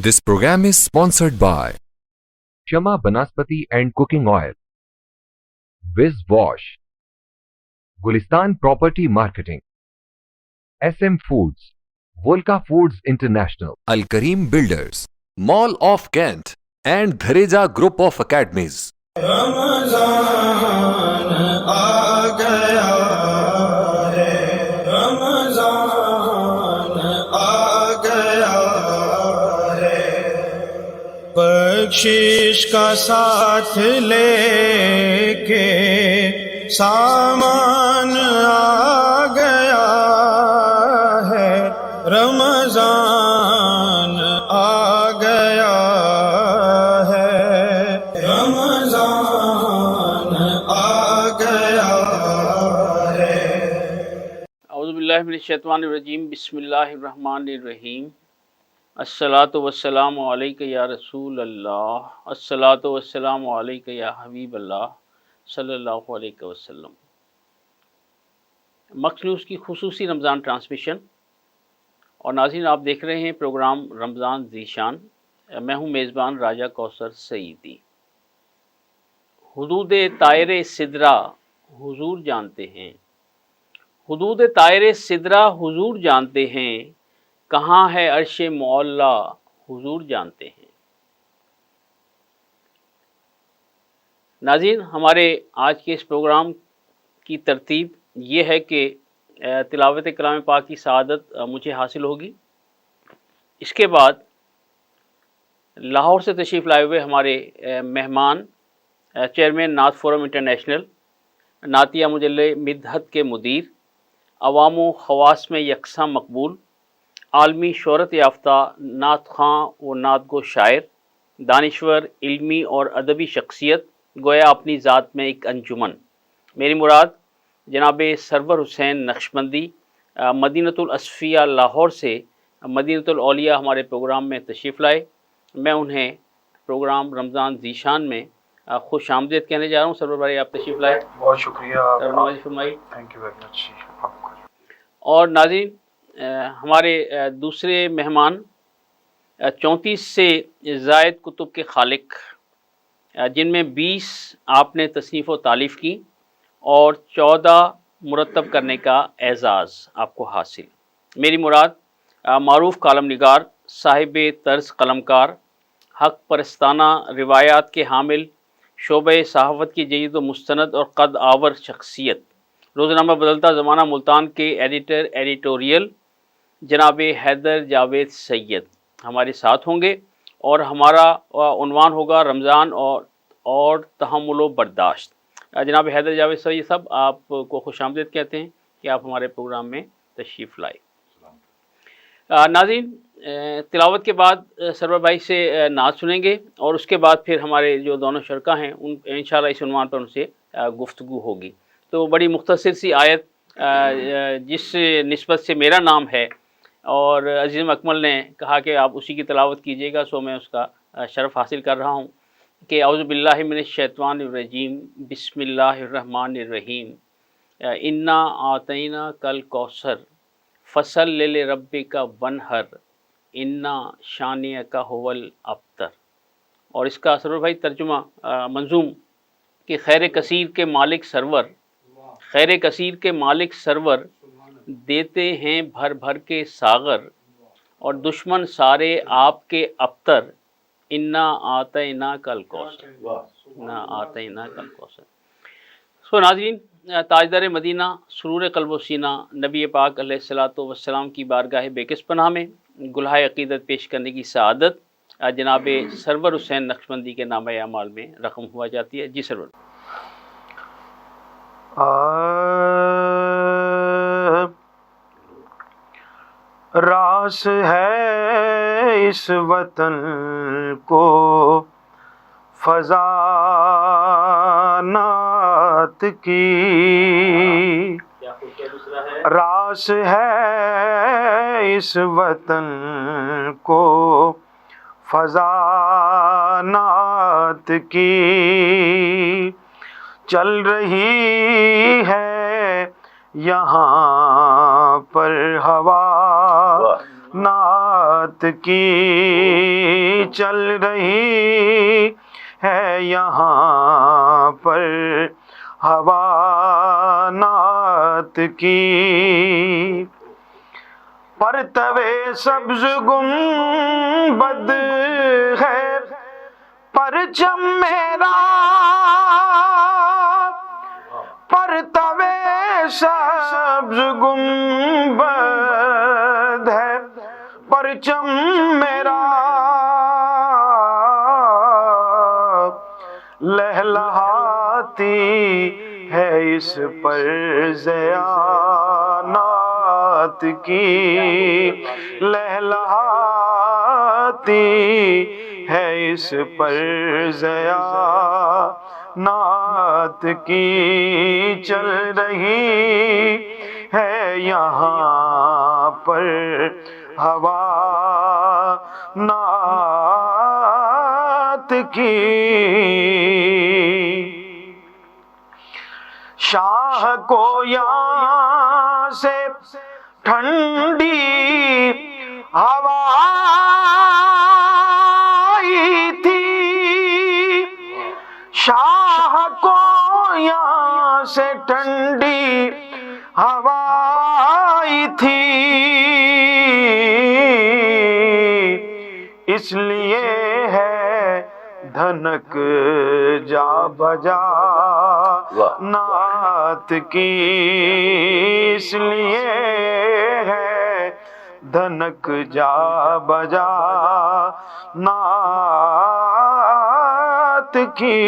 This program is sponsored by Shama Banaspati and Cooking Oil, Viz Wash, Gulistan Property Marketing, SM Foods, Volca Foods International, Al Kareem Builders, Mall of Kent, and Dhareja Group of Academies. رمضان آ گیا ہے، رمضان آ گیا ہے، بخشش کا ساتھ لے کے سامان آ گیا ہے، رمضان آ گیا ہے، رمضان آ گیا ہے۔ اعوذ باللہ من الشیطان الرجیم، بسم اللہ الرحمن الرحیم۔ الصلاۃ والسلام علیک یا رسول اللہ، الصلاۃ والسلام علیک یا حبیب اللہ صلی اللہ علیہ وسلم۔ مکس نیوز کی خصوصی رمضان ٹرانسمیشن، اور ناظرین آپ دیکھ رہے ہیں پروگرام رمضان ذیشان۔ میں ہوں میزبان راجہ کوثر سعیدی۔ حدود طائر سدرہ حضور جانتے ہیں، حدود طائر سدرہ حضور جانتے ہیں، کہاں ہے عرش معلیٰ حضور جانتے ہیں۔ ناظرین ہمارے آج کے اس پروگرام کی ترتیب یہ ہے کہ تلاوت کلام پاک کی سعادت مجھے حاصل ہوگی۔ اس کے بعد لاہور سے تشریف لائے ہوئے ہمارے مہمان چیئرمین نعت فورم انٹرنیشنل، نعتیہ مجلہ مدحت کے مدیر، عوام و خواص میں یکساں مقبول، عالمی شہرت یافتہ نعت خواں و نعت گو شاعر، دانشور، علمی اور ادبی شخصیت، گویا اپنی ذات میں ایک انجمن، میری مراد جناب سرور حسین نقشبندی مدینۃ الاصفیہ لاہور سے مدینۃ الاولیاء ہمارے پروگرام میں تشریف لائے۔ میں انہیں پروگرام رمضان ذیشان میں خوش آمدید کہنے جا رہا ہوں۔ سرور بھائی آپ تشریف لائے، بہت شکریہ، نوازی فرمائی۔ تھینک یو ویری مچ آپ کو۔ اور ناظرین ہمارے دوسرے مہمان 34 سے زائد کتب کے خالق، جن میں 20 آپ نے تصنیف و تالیف کی اور 14 مرتب کرنے کا اعزاز آپ کو حاصل۔ میری مراد معروف کالم نگار، صاحب طرز قلمکار، حق پرستانہ روایات کے حامل، شعبہ صحافت کی جدید و مستند اور قد آور شخصیت، روزنامہ بدلتا زمانہ ملتان کے ایڈیٹر ایڈیٹوریل جناب حیدر جاوید سید ہمارے ساتھ ہوں گے، اور ہمارا عنوان ہوگا رمضان اور تحمل و برداشت۔ جناب حیدر جاوید سید صاحب آپ کو خوش آمدید کہتے ہیں کہ آپ ہمارے پروگرام میں تشریف لائے۔ ناظرین تلاوت کے بعد سرور بھائی سے نعت سنیں گے، اور اس کے بعد پھر ہمارے جو دونوں شرکا ہیں ان انشاءاللہ اس عنوان پر ان سے گفتگو ہوگی۔ تو بڑی مختصر سی آیت جس نسبت سے میرا نام ہے، اور عزیز اکمل نے کہا کہ آپ اسی کی تلاوت کیجیے گا، سو میں اس کا شرف حاصل کر رہا ہوں کہ اعوذ باللہ من الشیطان الرجیم، بسم اللہ الرحمن الرحیم، انا آتینا کل کوثر فصل لربک ونحر انا شانئک هو الابتر۔ اور اس کا سرور بھائی ترجمہ منظوم کہ خیر کثیر کے مالک سرور، خیر کثیر کے مالک سرور دیتے ہیں بھر بھر کے ساغر، اور دشمن سارے آپ کے ابتر، انا آتینا کل کوثر، انا آتینا کل کوثر۔ سو ناظرین تاجدار مدینہ سرور قلب و سینہ نبی پاک علیہ الصلاۃ والسلام کی بارگاہ بےکس پناہ میں گلہائے عقیدت پیش کرنے کی سعادت جناب سرور حسین نقشبندی کے نامہ اعمال میں رقم ہوا جاتی ہے۔ جی سرور۔ راس ہے اس وطن کو فضانات کی، راس ہے اس وطن کو فضانات کی، چل رہی ہے یہاں پر ہوا نعت کی چل رہی ہے یہاں پر ہوا نعت کی، پرتوے سبز گنبد ہے پرچم میرا، پرتوے سبز گنبد ہے پرچم میرا، لہلہاتی ہے اس پر ضیا نعت کی، لہلہاتی ہے اس پر ضیا نعت کی، چل رہی ہے یہاں پر ہوا نعت کی، شاہ کو یہاں سے ٹھنڈی ہوا آئی تھی، شاہ کو یہاں سے ٹھنڈی ہوا آئی تھی، اس لیے ہے دھنک جا بجا نعت کی، اس لیے ہے دھنک جا بجا نعت کی،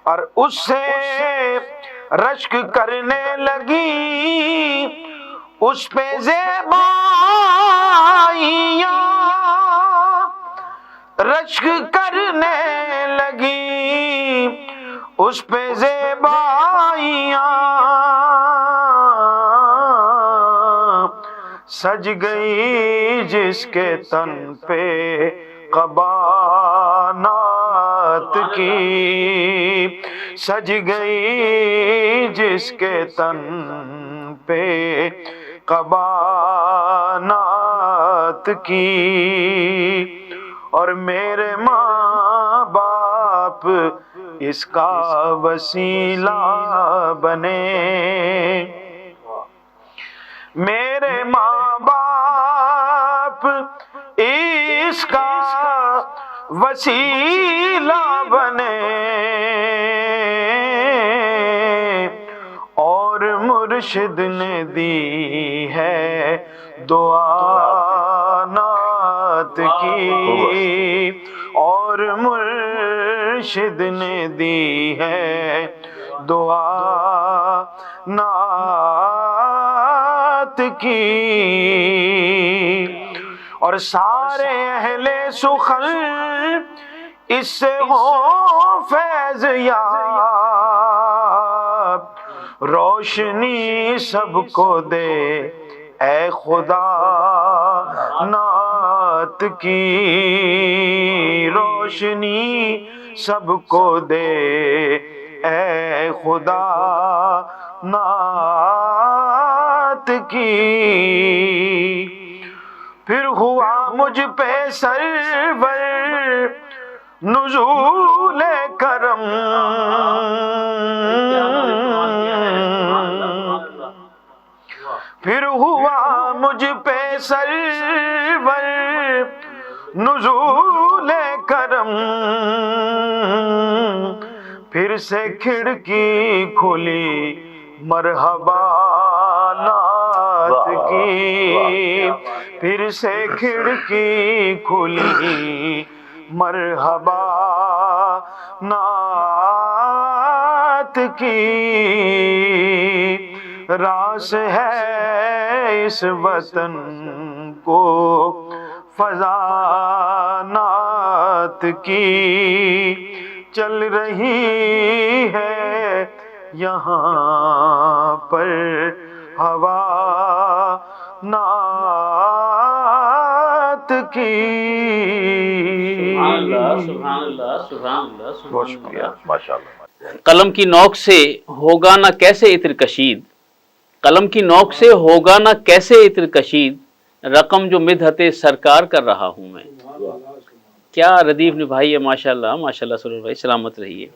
اور اس سے رشک کرنے لگی اس پہ زیبائیاں، رشک کرنے لگی اس پہ زیبائیاں، سج گئی جس کے تن پہ قبا نعت کی، سج گئی جس کے تن پہ قبا نعت کی، اور میرے ماں باپ اس کا وسیلہ بنے، میرے ماں باپ اس کا وسیلہ بنے، اور مرشد نے دی ہے دعا نعت کی، اور مرشد نے دی ہے دعا نعت کی، اور سارے اہل سخن اس سے ہو فیض یاب، روشنی سب کو دے اے خدا نعت کی، روشنی سب کو دے اے خدا نعت کی، پھر ہوا مجھ پہ سرور نزول کرم، پھر ہوا مجھ پہ سرور نزول کرم، پھر سے کھڑکی کھلی مرحبا نعت کی، پھر سے کھڑکی کھلی مرحبا نعت کی، راس ہے اس وطن کو فضا نعت کی، چل رہی ہے یہاں پر ہوا نعت کی۔ سبحان اللہ، سبحان اللہ، سبحان اللہ، بہت شکریہ، ماشاء اللہ۔ قلم کی نوک سے ہوگا نہ کیسے عطر کشید، قلم کی نوک سے ہوگا نہ کیسے عطر کشید، रकम जो मिदहत सरकार कर रहा हूँ मैं, क्या रदीफ निभाई है माशाल्लाह माशाल्लाह। सरूर भाई सलामत रहिए।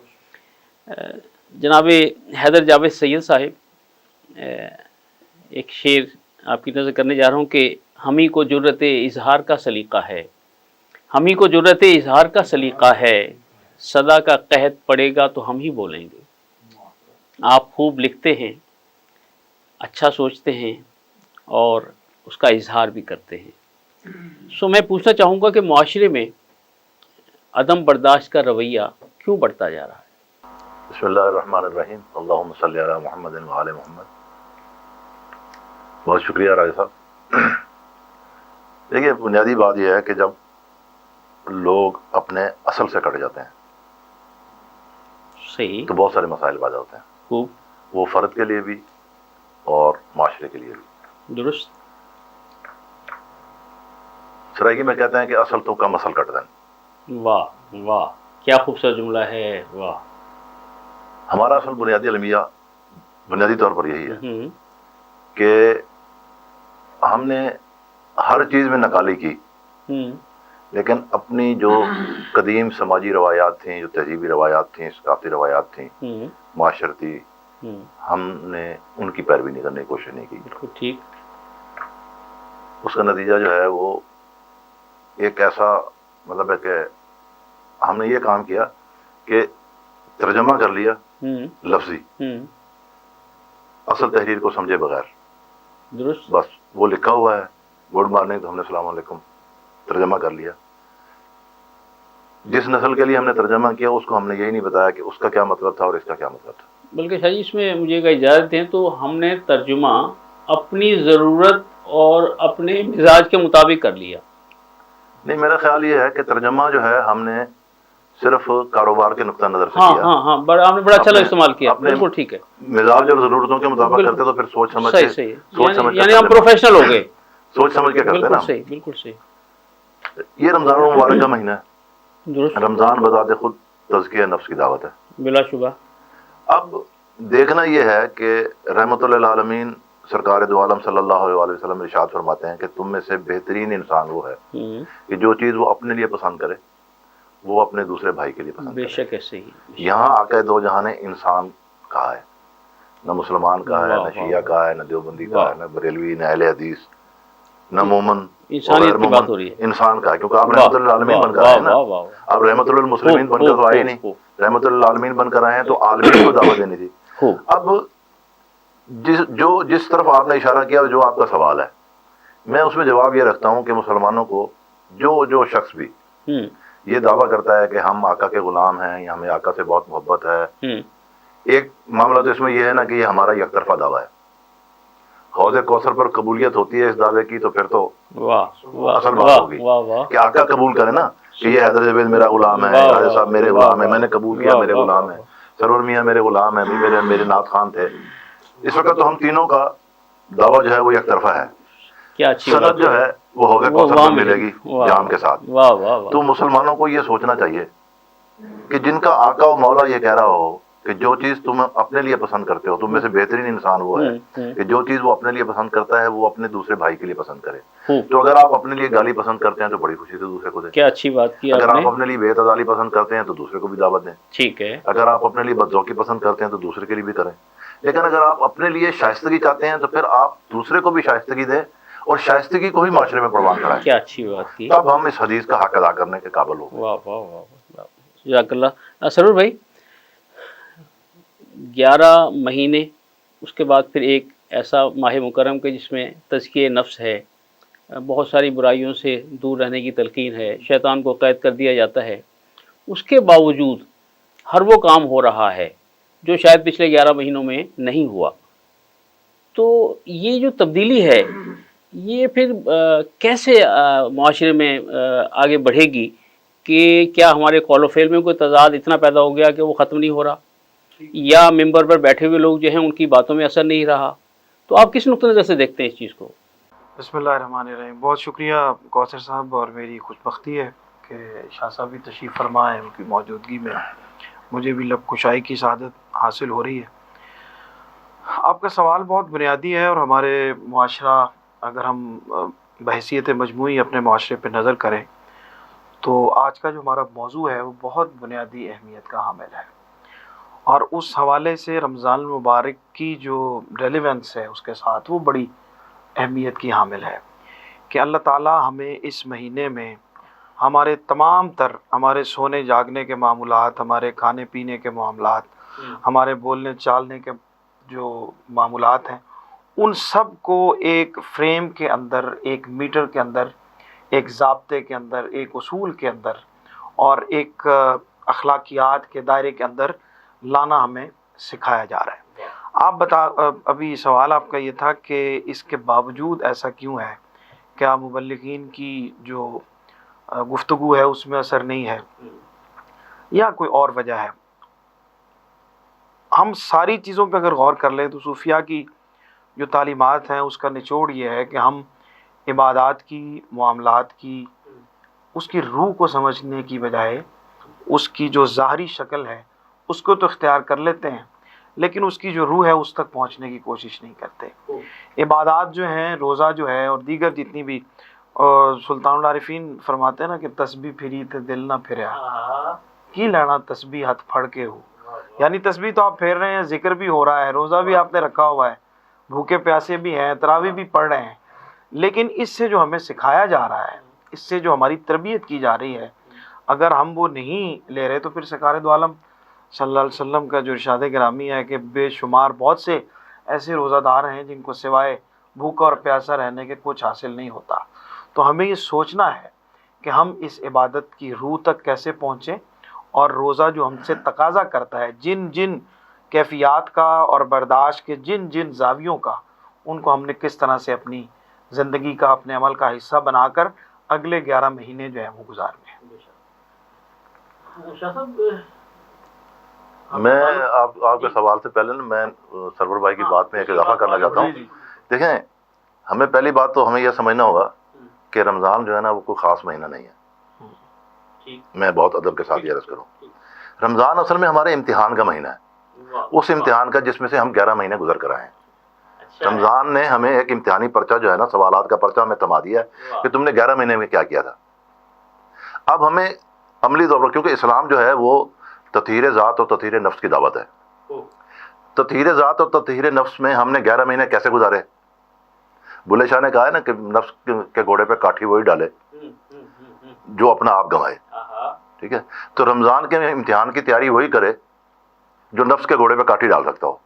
जनाब हैदर जावेद सैयद साहिब, एक शेर आपकी नज़र करने जा रहा हूँ कि हम ही को जुर्रत इजहार का सलीका है, हम ही को जुर्रत इजहार का सलीका है, सदा का कहत पड़ेगा तो हम ही बोलेंगे। आप खूब लिखते हैं, अच्छा सोचते हैं और उसका इजहार भी करते हैं। सो मैं पूछना चाहूँगा कि मुआशरे में अदम बर्दाश्त का रवैया क्यों बढ़ता जा रहा है? बिस्मिल्लाहिर्रहमानिर्रहीम, अल्लाहुम्मा सल्ली अला मुहम्मदिन व आले मोहम्मद। बहुत शुक्रिया राय साहब। देखिए, बुनियादी बात यह है कि जब लोग अपने असल से कट जाते हैं सही, तो बहुत सारे मसाइल पैदा होते हैं, खूब वो फ़र्द के लिए भी और माशरे के लिए भी। दुरुस्त। सराइकी में कहते हैं कि असल तो का मसल कट दें। वाह वाह, क्या खूबसूरत जुमला है, वाह। हमारा असल बुनियादी अलमिया बुनियादी तौर पर यही है हम्म, कि हमने हर चीज़ में नकाली की, लेकिन अपनी जो कदीम समाजी रवायात थीं, जो तहजीबी रवायात थीं, सकाफ़ती रवायात थीं, माशरती, हमने उनकी पैरवी नहीं करने की कोशिश नहीं की। बिल्कुल ठीक। उसका नतीजा जो है वो एक ऐसा मतलब है कि हमने ये काम किया कि तर्जमा कर लिया लफ्जी, असल तहरीर को समझे बगैर। दुरुस्त। बस वो लिखा हुआ है, गुड मॉर्निंग, तो हमने सलाम अलैकुम तर्जमा कर लिया। जिस नस्ल के लिए हमने तर्जमा किया उसको हमने यही नहीं बताया कि उसका क्या मतलब था और इसका क्या मतलब था। बल्कि शायद इसमें मुझे एक इजाज़त दें तो हमने तर्जुमा अपनी ज़रूरत और अपने मिजाज के मुताबिक कर लिया। नहीं, मेरा ख्याल ये है कि तर्जमा जो है हमने सिर्फ कारोबार के नुक्ता नज़र से हाँ किया। हाँ हाँ, बड़ा आपने बड़ा अच्छा इस्तेमाल किया, अपने बिल्कुल ठीक है। मिजाज और ज़रूरतों के मुताबिक बिल्कुल। करते तो फिर सोच समझ सही के सही, सोच समझ के यानी हम प्रोफेशनल हो गए, सोच समझ के करते बिल्कुल ना। सही, बिल्कुल सही। ये रमज़ान मुबारक का महीना है। दुरुस्त। रमज़ान बजाते खुद तज़किया नफ्स की दावत है। बिलाशुबा। अब देखना यह है कि रहमतुल लिल आलमीन सरकार दो आलम सल्लल्लाहु अलैहि वसल्लम इरशाद फरमाते हैं कि तुम में से बेहतरीन इंसान वो है कि जो चीज़ वो अपने लिए पसंद करे वो अपने दूसरे भाई के लिए पसंद करे। बेशक ऐसे ही। यहाँ आके दो जहां ने इंसान कहा है, न मुसलमान का है, न शिया का है, न देवबंदी का है, न बरेलवी, न अहले हदीस, न मोमन, इंसानियत की बात हो रही है। इंसान का है, क्योंकि आप रहमतुल लिल आलमीन बनकर आए हैं ना। आप रहमतुल लिल मुस्लिमीन बनकर तो आए नहीं, रहमतुल लिल आलमीन बनकर आए हैं तो आलमीन को दावत देनी थी। अब जिस तरफ आपने इशारा किया, जो आपका सवाल है, मैं उसमें जवाब ये रखता हूँ कि मुसलमानों को जो शख्स भी ये दावा करता है कि हम आका के गुलाम हैं या हमें आका से बहुत मोहब्बत है, एक मामला तो इसमें यह है ना कि ये हमारा यकतरफा दावा है। हौज़े कौसर पर कबूलियत होती है इस दावे की तो फिर तो असल बात होगी कि आका कबूल करे ना कि ये हैदर जावेद मेरा गुलाम है, राजा साहब मेरे गुलाम है, मैंने कबूल किया मेरे गुलाम है, सरवर मियाँ मेरे गुलाम है, मेरे नाथ खान थे। इस वक्त तो हम तीनों का दावा जो है वो एक तरफा है। क्या अच्छी सनद जो है वो हौज़े कौसर पर मिलेगी जाम के साथ। तो मुसलमानों को ये सोचना चाहिए कि जिनका आका और मौला ये कह रहा हो कि जो चीज़ तुम अपने लिए पसंद करते हो, तुम में से बेहतरीन इंसान वो है कि जो चीज़ वो अपने लिए पसंद करता है वो अपने दूसरे भाई के लिए पसंद करे। तो अगर आप अपने लिए गाली पसंद करते हैं तो बड़ी खुशी से दूसरे को दें। क्या अच्छी बात की अगर आपने। आप अपने लिए बेतदाली पसंद करते हैं तो दूसरे को भी दावत दें। ठीक है। अगर आप अपने लिए बदजौकी पसंद करते हैं तो दूसरे के लिए भी करें। लेकिन अगर आप अपने लिए शाइस्तगी चाहते हैं तो फिर आप दूसरे को भी शाइस्तगी दें और शाइस्तगी को ही माशरे में प्रवान कराएं। क्या अच्छी बात की। तब हम इस हदीस का हक अदा करने के काबिल हो। वाह वाह वाह, जज़ाकल्लाह। सरूर भाई, 11 महीने उसके बाद फिर एक ऐसा माह मुकर्रम के जिसमें तज़किये नफ्स है, बहुत सारी बुराइयों से दूर रहने की तलकीन है, शैतान को कैद कर दिया जाता है, उसके बावजूद हर वो काम हो रहा है जो शायद पिछले 11 महीनों में नहीं हुआ। तो ये जो तब्दीली है ये फिर कैसे माशरे में आगे बढ़ेगी कि क्या हमारे कौल फेल में कोई तज़ाद इतना पैदा हो गया कि वो ख़त्म नहीं हो रहा, या मिंबर पर बैठे हुए लोग जो हैं उनकी बातों में असर नहीं रहा? तो आप किस नुक्ते नज़र से देखते हैं इस चीज़ को? बिस्मिल्लाहिर्रहमानिर्रहीम। बहुत शुक्रिया कौसर साहब, और मेरी खुशबख्ती है कि शाह साहब भी तशरीफ़ फरमा है, उनकी मौजूदगी में मुझे भी लब कुशाई की सआदत हासिल हो रही है। आपका सवाल बहुत बुनियादी है और हमारे मुआशरा अगर हम बहैसियत मजमूई अपने माशरे पर नज़र करें तो आज का जो हमारा मौजू है वो बहुत बुनियादी अहमियत का हामिल है, और उस हवाले से रमज़ान मुबारक की जो रेलेवेंस है उसके साथ वो बड़ी अहमियत की हामिल है कि अल्लाह ताला हमें इस महीने में हमारे तमाम तर हमारे सोने जागने के मामूलात, हमारे खाने पीने के मामलात, हमारे बोलने चालने के जो मामूलात हैं, उन सब को एक फ्रेम के अंदर, एक मीटर के अंदर, एक ज़ाब्ते के अंदर, एक उसूल के अंदर और एक अखलाकियात के दायरे के अंदर लाना हमें सिखाया जा रहा है। आप अभी सवाल आपका ये था कि इसके बावजूद ऐसा क्यों है, क्या मुबल्लिगीन की जो गुफ्तगू है उसमें असर नहीं है या कोई और वजह है। हम सारी चीज़ों पर अगर गौर कर लें तो सूफिया की जो तालीमात हैं उसका निचोड़ ये है कि हम इबादात की, मामलात की, उसकी रूह को समझने की बजाय उसकी जो ज़ाहरी शक्ल है उसको तो इख्तियार कर लेते हैं, लेकिन उसकी जो रूह है उस तक पहुंचने की कोशिश नहीं करते। इबादात जो हैं, रोज़ा जो है और दीगर जितनी भी, और सुल्तानुल आरिफीन फरमाते हैं ना कि तस्बीह फिरी तो दिल ना फिरया की लेना तस्बीह हथ फड़ के हो, यानी तस्बीह तो आप फेर रहे हैं, जिक्र भी हो रहा है, रोज़ा भी आपने रखा हुआ है, भूखे प्यासे भी हैं, तरावी भी पढ़ रहे हैं, लेकिन इससे जो हमें सिखाया जा रहा है, इससे जो हमारी तरबियत की जा रही है, अगर हम वो नहीं ले रहे तो फिर सरकार दो आलम सल्लल्लाहु अलैहि वसल्लम का जो इरशाद गिरामी है कि बेशुमार बहुत से ऐसे रोज़ादार हैं जिनको सिवाय भूखा और प्यासा रहने के कुछ हासिल नहीं होता। तो हमें ये सोचना है कि हम इस इबादत की रूह तक कैसे पहुँचें, और रोज़ा जो हमसे तकाज़ा करता है जिन जिन कैफियत का और बर्दाश्त के जिन जिन जावियों का, उनको हमने किस तरह से अपनी ज़िंदगी का, अपने अमल का हिस्सा बनाकर अगले 11 महीने जो है वो गुजारने हैं। मैं आपके सवाल से पहले ना मैं सरवर भाई की बात में एक इजाफा करना चाहता हूँ। देखें, हमें पहली बात तो हमें यह समझना होगा कि रमज़ान जो है ना वो कोई ख़ास महीना नहीं है। मैं बहुत अदब के साथ ये अर्ज़ करूँ, रमज़ान असल में हमारे इम्तिहान का महीना है, उस इम्तिहान का जिसमें से हम 11 महीने गुजर कर आए हैं। रमज़ान ने हमें एक इम्तिहानी पर्चा जो है ना, सवालात का पर्चा हमें थमा दिया है कि तुमने 11 महीने में क्या किया था। अब हमें अमली तौर पर, क्योंकि इस्लाम जो है वो तत्हीर ज़ात और तत्हीर नफ्स की दावत है, तत्हीर ज़ात और तत्हीर नफ्स में हमने 11 महीने कैसे गुजारे। बुल्ले शाह ने कहा है ना कि नफ्स के घोड़े पे काठी वही डाले जो अपना आप गंवाए। ठीक है, तो रमज़ान के इम्तिहान की तैयारी वही करे जो नफ्स के घोड़े पे काठी डाल सकता हो।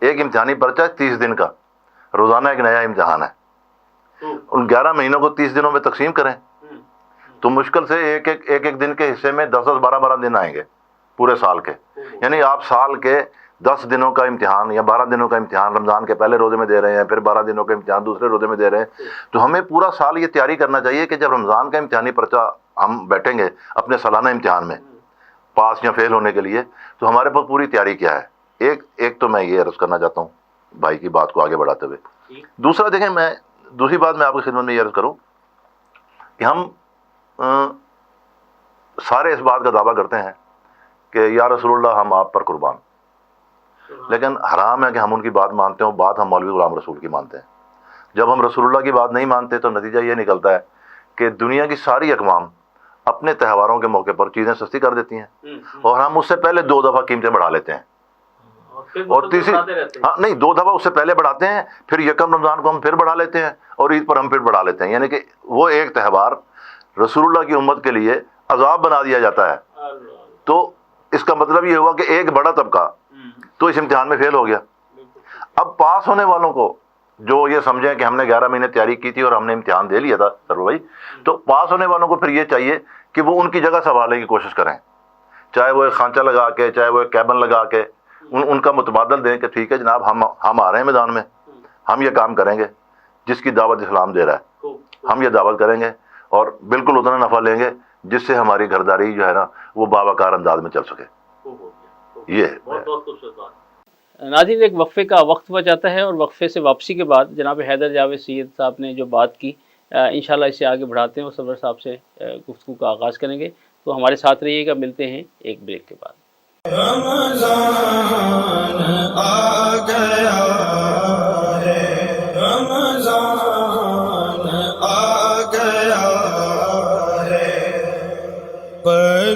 एक इम्तिहानी पर्चा है 30 दिन का, रोज़ाना एक नया इम्तिहान है। उन 11 महीनों को 30 दिनों में तकसीम करें तो मुश्किल से एक दिन के हिस्से में 10-10, 12-12 दिन आएंगे पूरे साल के। यानी आप साल के 10 दिनों का इम्तिहान या 12 दिनों का इम्तिहान रमज़ान के पहले रोज़े में दे रहे हैं, फिर 12 दिनों का इम्तिहान दूसरे रोज़े में दे रहे हैं। तो हमें पूरा साल ये तैयारी करना चाहिए कि जब रमज़ान का इम्तिहानी पर्चा हम बैठेंगे अपने सालाना इम्तिहान में पास या फेल होने के लिए, तो हमारे पास पूरी तैयारी क्या है। एक तो मैं ये अर्ज़ करना चाहता हूँ भाई की बात को आगे बढ़ाते हुए। दूसरा देखें, मैं दूसरी बात मैं आपकी खिदमत में ये अर्ज़ करूँ कि हम सारे इस बात का दावा करते हैं कि या रसूलुल्लाह हम आप पर कुर्बान, लेकिन हराम है कि हम उनकी बात मानते हैं, बात हम मौलवी गुलाम रसूल की मानते हैं। जब हम रसूलुल्लाह की बात नहीं मानते तो नतीजा ये निकलता है कि दुनिया की सारी अक़वाम अपने त्योहारों के मौके पर चीज़ें सस्ती कर देती हैं और हम उससे पहले 2 दफ़ा कीमतें बढ़ा लेते हैं, और तीसरी नहीं 2 दफ़ा उससे पहले बढ़ाते हैं, फिर यकम रमज़ान को हम फिर बढ़ा लेते हैं और ईद पर हम फिर बढ़ा लेते हैं। यानी कि वो एक त्यौहार रसूलुल्लाह की उम्मत के लिए अजाब बना दिया जाता है। तो इसका मतलब ये हुआ कि एक बड़ा तबका तो इस इम्तिहान में फेल हो गया। अब पास होने वालों को जो ये समझें कि हमने 11 महीने तैयारी की थी और हमने इम्तिहान दे लिया था सर भाई, तो पास होने वालों को फिर ये चाहिए कि वो उनकी जगह संभालने की कोशिश करें, चाहे वो एक खांचा लगा के, चाहे वो एक कैबन लगा के उनका मुतबादल दें कि ठीक है जनाब हम आ रहे हैं मैदान में, हम ये काम करेंगे जिसकी दावत इस्लाम दे रहा है, हम ये दावत करेंगे और बिल्कुल उतना नफ़ा लेंगे जिससे हमारी घरदारी जो है ना वो बावकार अंदाज में चल सके। ये नाज़रीन, एक वक्फे का वक्त बच जाता है और वक्फे से वापसी के बाद जनाब हैदर जावेद सैयद साहब ने जो बात की, इंशाल्लाह इसे आगे बढ़ाते हैं और सरवर साहब से गुफ्तगू का आगाज़ करेंगे। तो हमारे साथ रहिएगा, मिलते हैं एक ब्रेक के बाद। रमज़ान आ गया है, रमज़ान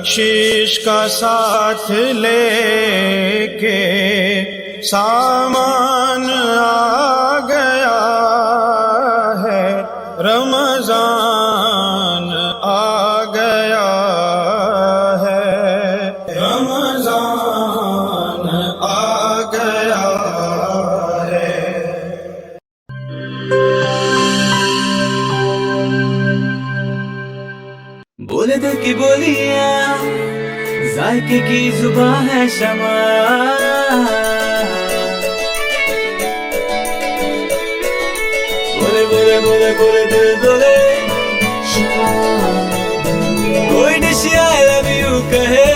बख्शिश का साथ लेके सामान आ गया है, रमजान आ गया है, रमजान आ गया है। बोले दिल की बोलियां, जायके की जुबान है शमा, बोले बोले बोले बोले दिल बोले, कोई डिश I love you कहे,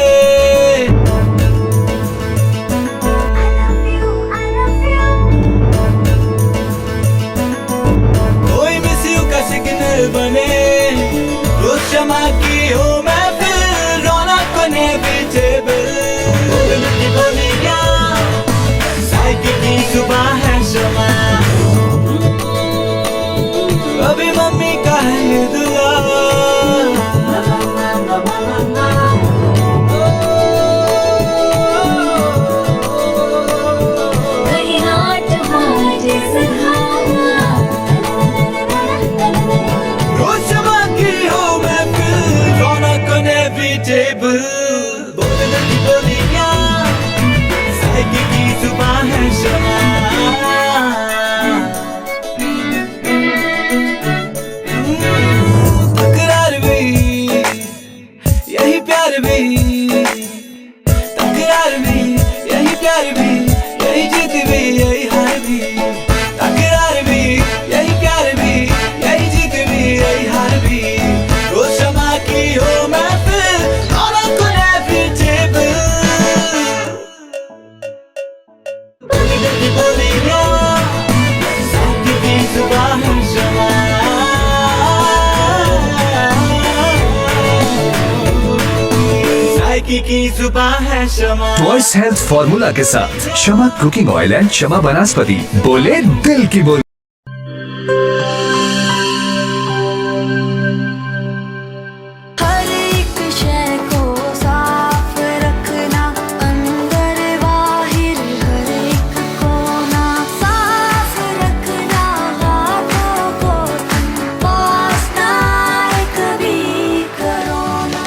कोई मिस यू का सिग्नल बने, रोज शमा की हो महफिल, रौनक बने बेटेबल, बोले दिल की बोलियां, जायके की जुबान है शमा, अभी मम्मी का है ये दुआ, कहीं हाथ हाथ सहारा, रोज शमा की हो महफिल, रौनक बने बेटेबल, बोले दिल की बोलियां, जायके की जुबान है शमा, तकरार भी यही प्यार भी, तकरार भी यही प्यार भी, यही जीत भी यही हार भी, तकरार भी यही प्यार भी, यही जीत भी यही हार भी, रोज शमा की हो महफिल, रौनक बने बेटेबल, बोली दिल की बोलियां, जायके की जुबान है शमा, जायके की जुबान है शमा। वॉइस हेल्थ फॉर्मूला के साथ शमा कुकिंग ऑयल एंड शमा वनस्पति, बोले दिल की बोली। हर एक शय को साफ रखना, अंदर बाहर हर एक कोना साफ रखना, हाथों को पास ना कभी करोना।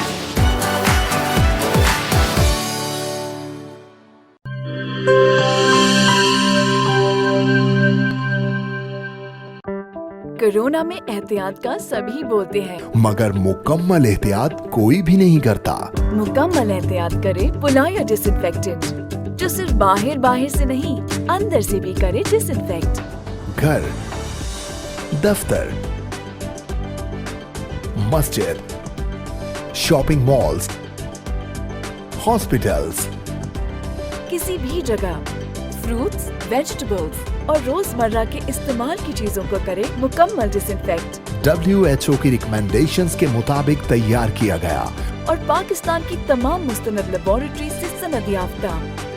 कोरोना में एहतियात का सभी बोलते हैं, मगर मुकम्मल एहतियात कोई भी नहीं करता। मुकम्मल एहतियात करे पुलाया डिसइंफेक्टेंट, जो सिर्फ बाहर बाहर से नहीं अंदर से भी करे डिसइंफेक्ट। घर, दफ्तर, मस्जिद, शॉपिंग मॉल्स, हॉस्पिटल्स, किसी भी जगह फ्रूट्स, वेजिटेबल्स और रोजमर्रा के इस्तेमाल की चीजों को करे मुकम्मल डिसइंफेक्ट, WHO की रिकमेंडेशंस के मुताबिक तैयार किया गया और पाकिस्तान की तमाम मुस्तनद लेबोरेटरी से सनद याफ्ता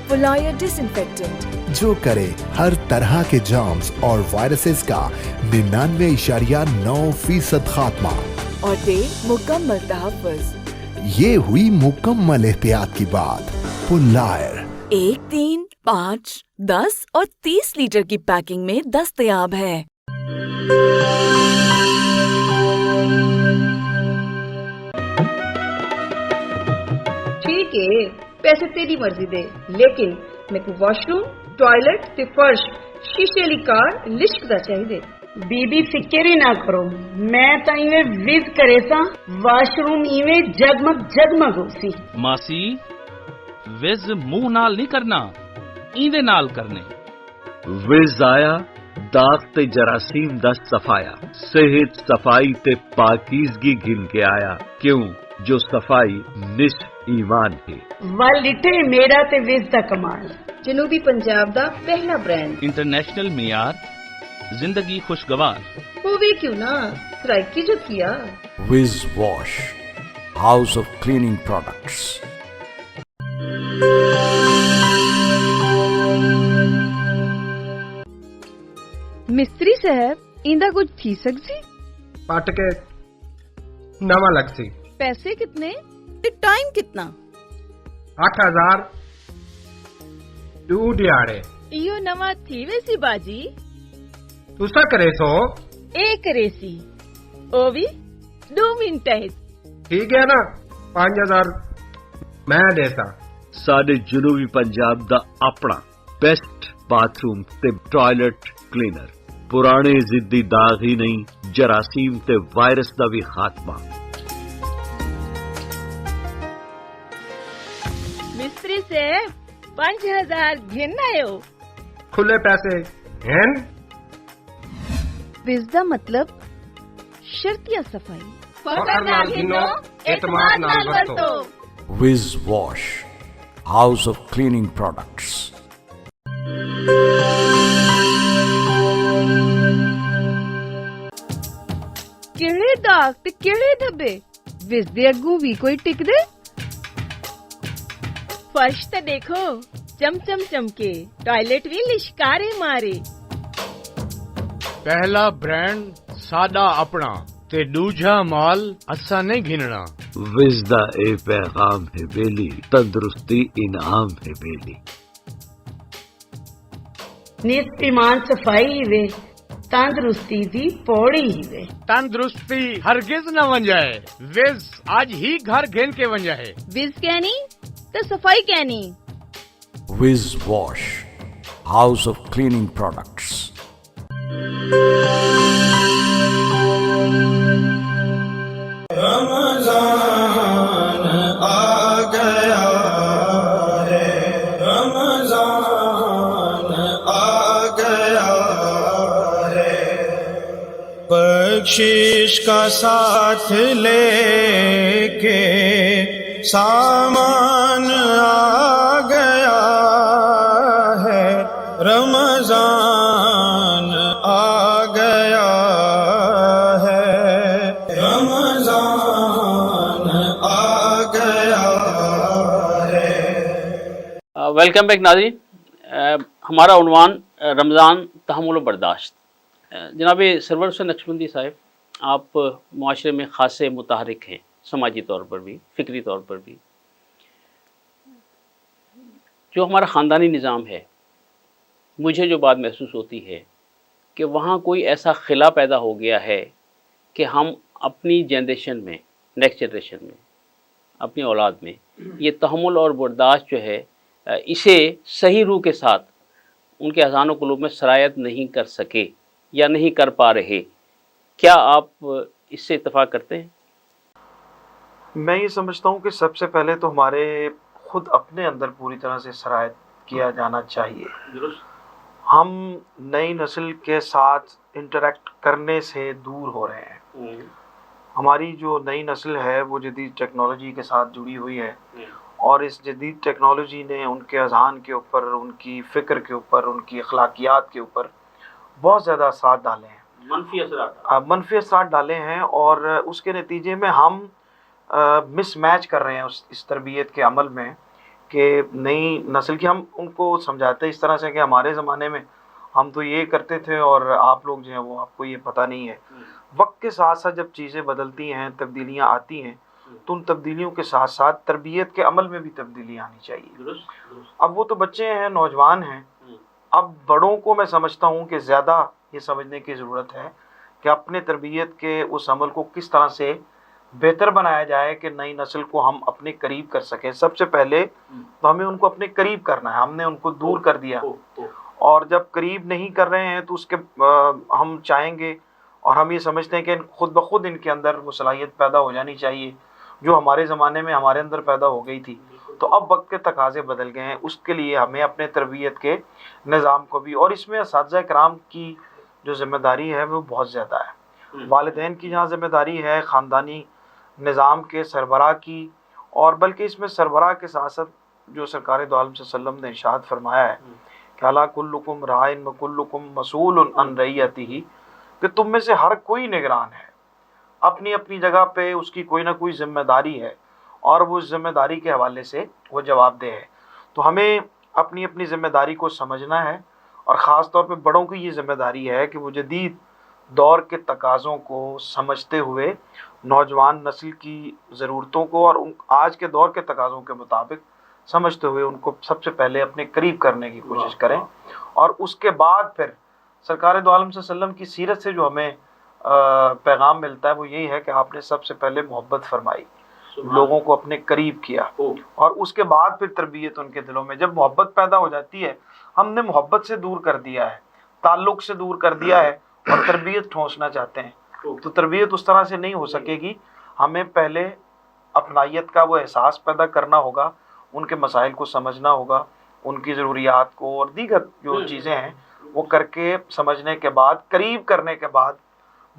पुलाया डिसइंफेक्टेंट, जो करे हर तरह के जर्म्स और वायरसेस का 99.9% खात्मा। और दे मुकम्मल तहफ़्फ़ुज़। ये हुई मुकम्मल एहतियात की बात। पुलायर 1, 3, 5, 10 और 30 लीटर की पैकिंग में दस्तयाब है। ठीक है, पैसे तेरी मर्जी दे, लेकिन मैं को वॉशरूम, टॉयलेट ते फर्श शीशे वाली कार लिश्क दा चाहिए। बीबी फिक्र ही ना करो, मैं तो इवे विज करे सा, वॉशरूम इवे जगमग जगमग होसी। मासी विज मुंह नाल नहीं करना, इंदे नाल करने। विज आया दाग ते जरासीम दा सफाया, सेहत सफाई ते पाकीज़गी गिन के आया, क्यों जो सफाई निश ईमान है। वल लिटे मेरा ते विज दा कमाल, जनूबी पंजाब दा पहला ब्रांड, इंटरनेशनल मियार, जिंदगी खुशगवार। होवे क्यों ना, सराइकी जो किया। Wiz Wash, house of cleaning products. मिस्त्री साहब, इंदा कुछ थी सकसी? पट के नवा लग सी। पैसे कितने? ਤੇ ਟਾਈਮ ਕਿੰਨਾ? 8000 2 ਦਿਹਾੜੇ। इहो नवा थी वेसी बाजी। तुसा करे सो? ए करे सी ओ भी 2 मिनट है। ठीक है ना, 5000 मैं देता। ਸਾਡੇ ਜਨੂਬੀ ਪੰਜਾਬ ਦਾ ਆਪਣਾ ਬੈਸਟ ਬਾਥਰੂਮ ਤੇ ਟਾਇਲਟ ਕਲੀਨਰ, ਪੁਰਾਣੇ ਜ਼ਿੱਦੀ ਦਾਗ ਹੀ ਨਹੀਂ, ਜਰਾਸੀਮ ਤੇ ਵਾਇਰਸ ਦਾ ਵੀ ਖਾਤਮਾ। मिस्त्री से 5000 घेन आयो। खुले पैसे हैं? विज दा मतलब शर्तिया सफाई। फखर नाल गिनो, एतमाद नाल वरतो। Wiz Wash, House of Cleaning Products. ਕਿਹੜੇ ਦਾਗ ਤੇ ਕਿਹੜੇ ਧੱਬੇ ਵਿਸ ਦੇ ਅੱਗੋਂ ਵੀ ਕੋਈ ਟਿਕਦੇ। ਫਰਸ਼ ਤੇ ਦੇਖੋ ਚਮਚਮ ਚਮਕੇ, ਟਾਇਲਟ ਵੀ ਲਿਸ਼ਕਾਰੇ ਮਾਰੇ। पहला ब्रांड सादा अपना ते दूजा माल असा नहीं घिनना। विज दा ए पैगाम है बेली, तंदुरुस्ती इनाम है बेली। ਨਿਤ ਇਮਾਨ ਸਫਾਈ ਹੀ ਵੇ, ਤੰਦਰੁਸਤੀ ਦੀ ਪੌੜੀ ਹੀ ਵੇ। तंदुरुस्ती हरगिज न बन जाए, विज आज ही घर घेन के बन जाए। विज कहनी तो सफाई कहनी। Wiz Wash, House of Cleaning Products. Ramzan आ गया है, रमजान आ गया है, बख्शिश का साथ लेके सामान आ गया है, रमजान आ गया है, रमजान आ गया है। वेलकम बैक नाज़रीन। हमारा उन्वान रमज़ान तहम्मुल बर्दाश्त। जनाब सरवर हुसैन नक्शबंदी साहब, आप मुआशरे में ख़ासे मुतहरिक हैं, समाजी तौर पर भी, फ़िक्री तौर पर भी। जो हमारा ख़ानदानी निज़ाम है, मुझे जो बात महसूस होती है कि वहाँ कोई ऐसा खिला पैदा हो गया है कि हम अपनी जनरेशन में, नेक्स्ट जनरेशन में, अपनी औलाद में ये तहम्मुल और बर्दाश्त जो है, इसे सही रूह के साथ उनके अज़ान व क़ुलूब में सरायत नहीं कर सके या नहीं कर पा रहे। क्या आप इससे इत्तफ़ाक़ करते हैं? मैं ये समझता हूँ कि सबसे पहले तो हमारे खुद अपने अंदर पूरी तरह से सरायत किया जाना चाहिए। हम नई नस्ल के साथ इंटरेक्ट करने से दूर हो रहे हैं। हमारी जो नई नस्ल है वो जदीद टेक्नोलॉजी के साथ जुड़ी हुई है, और इस जदीद टेक्नोलॉजी ने उनके अज़हान के ऊपर, उनकी फ़िक्र के ऊपर, उनकी अखलाकियात के ऊपर बहुत ज़्यादा असरात डाले हैं, मनफी असरात डाले हैं, और उसके नतीजे में हम मिसमैच कर रहे हैं इस तरबियत के अमल में कि नई नस्ल की हम उनको समझाते इस तरह से कि हमारे ज़माने में हम तो ये करते थे और आप लोग जो हैं वो आपको ये पता नहीं है। वक्त के साथ साथ जब चीज़ें बदलती हैं, तब्दीलियाँ आती हैं, तो उन तब्दीलियों के साथ साथ तरबियत के अमल में भी तब्दीली आनी चाहिए। अब वो तो बच्चे हैं, नौजवान हैं, अब बड़ों को मैं समझता हूँ कि ज़्यादा ये समझने की ज़रूरत है कि अपने तरबियत के उस अमल को किस तरह से बेहतर बनाया जाए कि नई नस्ल को हम अपने करीब कर सकें। सबसे पहले तो हमें उनको अपने करीब करना है, हमने उनको दूर कर दिया, और जब करीब नहीं कर रहे हैं तो उसके हम चाहेंगे और हम ये समझते हैं कि खुद ब खुद इनके अंदर वो सलाहियत पैदा हो जानी चाहिए जो हमारे ज़माने में हमारे अंदर पैदा हो गई थी। तो अब वक्त के तकाज़े बदल गए हैं, उसके लिए हमें अपने तरबियत के निज़ाम को भी, और इसमें असातिज़ा किराम की जो ज़िम्मेदारी है वो बहुत ज़्यादा है। वालिदैन की जहाँ ज़िम्मेदारी है, ख़ानदानी निज़ाम के सरबराह की, और बल्कि इसमें सरबराह के साथ साथ जो सरकार दो आलम सल्लल्लाहु अलैहि वसल्लम ने इरशाद फरमाया है कि अला कुल्लुकुम राइन व कुल्लुकुम मसूलुन अन रइयतिही, कि तुम में से हर कोई निगरान है, अपनी अपनी जगह पे उसकी कोई ना कोई ज़िम्मेदारी है और वो ज़िम्मेदारी के हवाले से वो जवाबदेह है। तो हमें अपनी अपनी ज़िम्मेदारी को समझना है, और ख़ास तौर पे बड़ों की ये ज़िम्मेदारी है कि वो जदीद دور کے تقاضوں کو سمجھتے ہوئے نوجوان نسل کی ضرورتوں کو اور آج کے دور کے تقاضوں کے مطابق سمجھتے ہوئے ان کو سب سے پہلے اپنے قریب کرنے کی کوشش کریں، اور اس کے بعد پھر سرکار دو عالم صلی اللہ علیہ وسلم کی سیرت سے جو ہمیں پیغام ملتا ہے وہ یہی ہے کہ آپ نے سب سے پہلے محبت فرمائی، لوگوں کو اپنے قریب کیا، اور اس کے بعد پھر تربیت ان کے دلوں میں. جب محبت پیدا ہو جاتی ہے، ہم نے محبت سے دور کر دیا ہے، تعلق سے دور کر دیا ہے اور تربیت ٹھونسنا چاہتے ہیں، تو تربیت اس طرح سے نہیں ہو سکے گی. ہمیں پہلے اپنائیت کا وہ احساس پیدا کرنا ہوگا، ان کے مسائل کو سمجھنا ہوگا، ان کی ضروریات کو اور دیگر جو چیزیں ہیں وہ کر کے سمجھنے کے بعد، قریب کرنے کے بعد،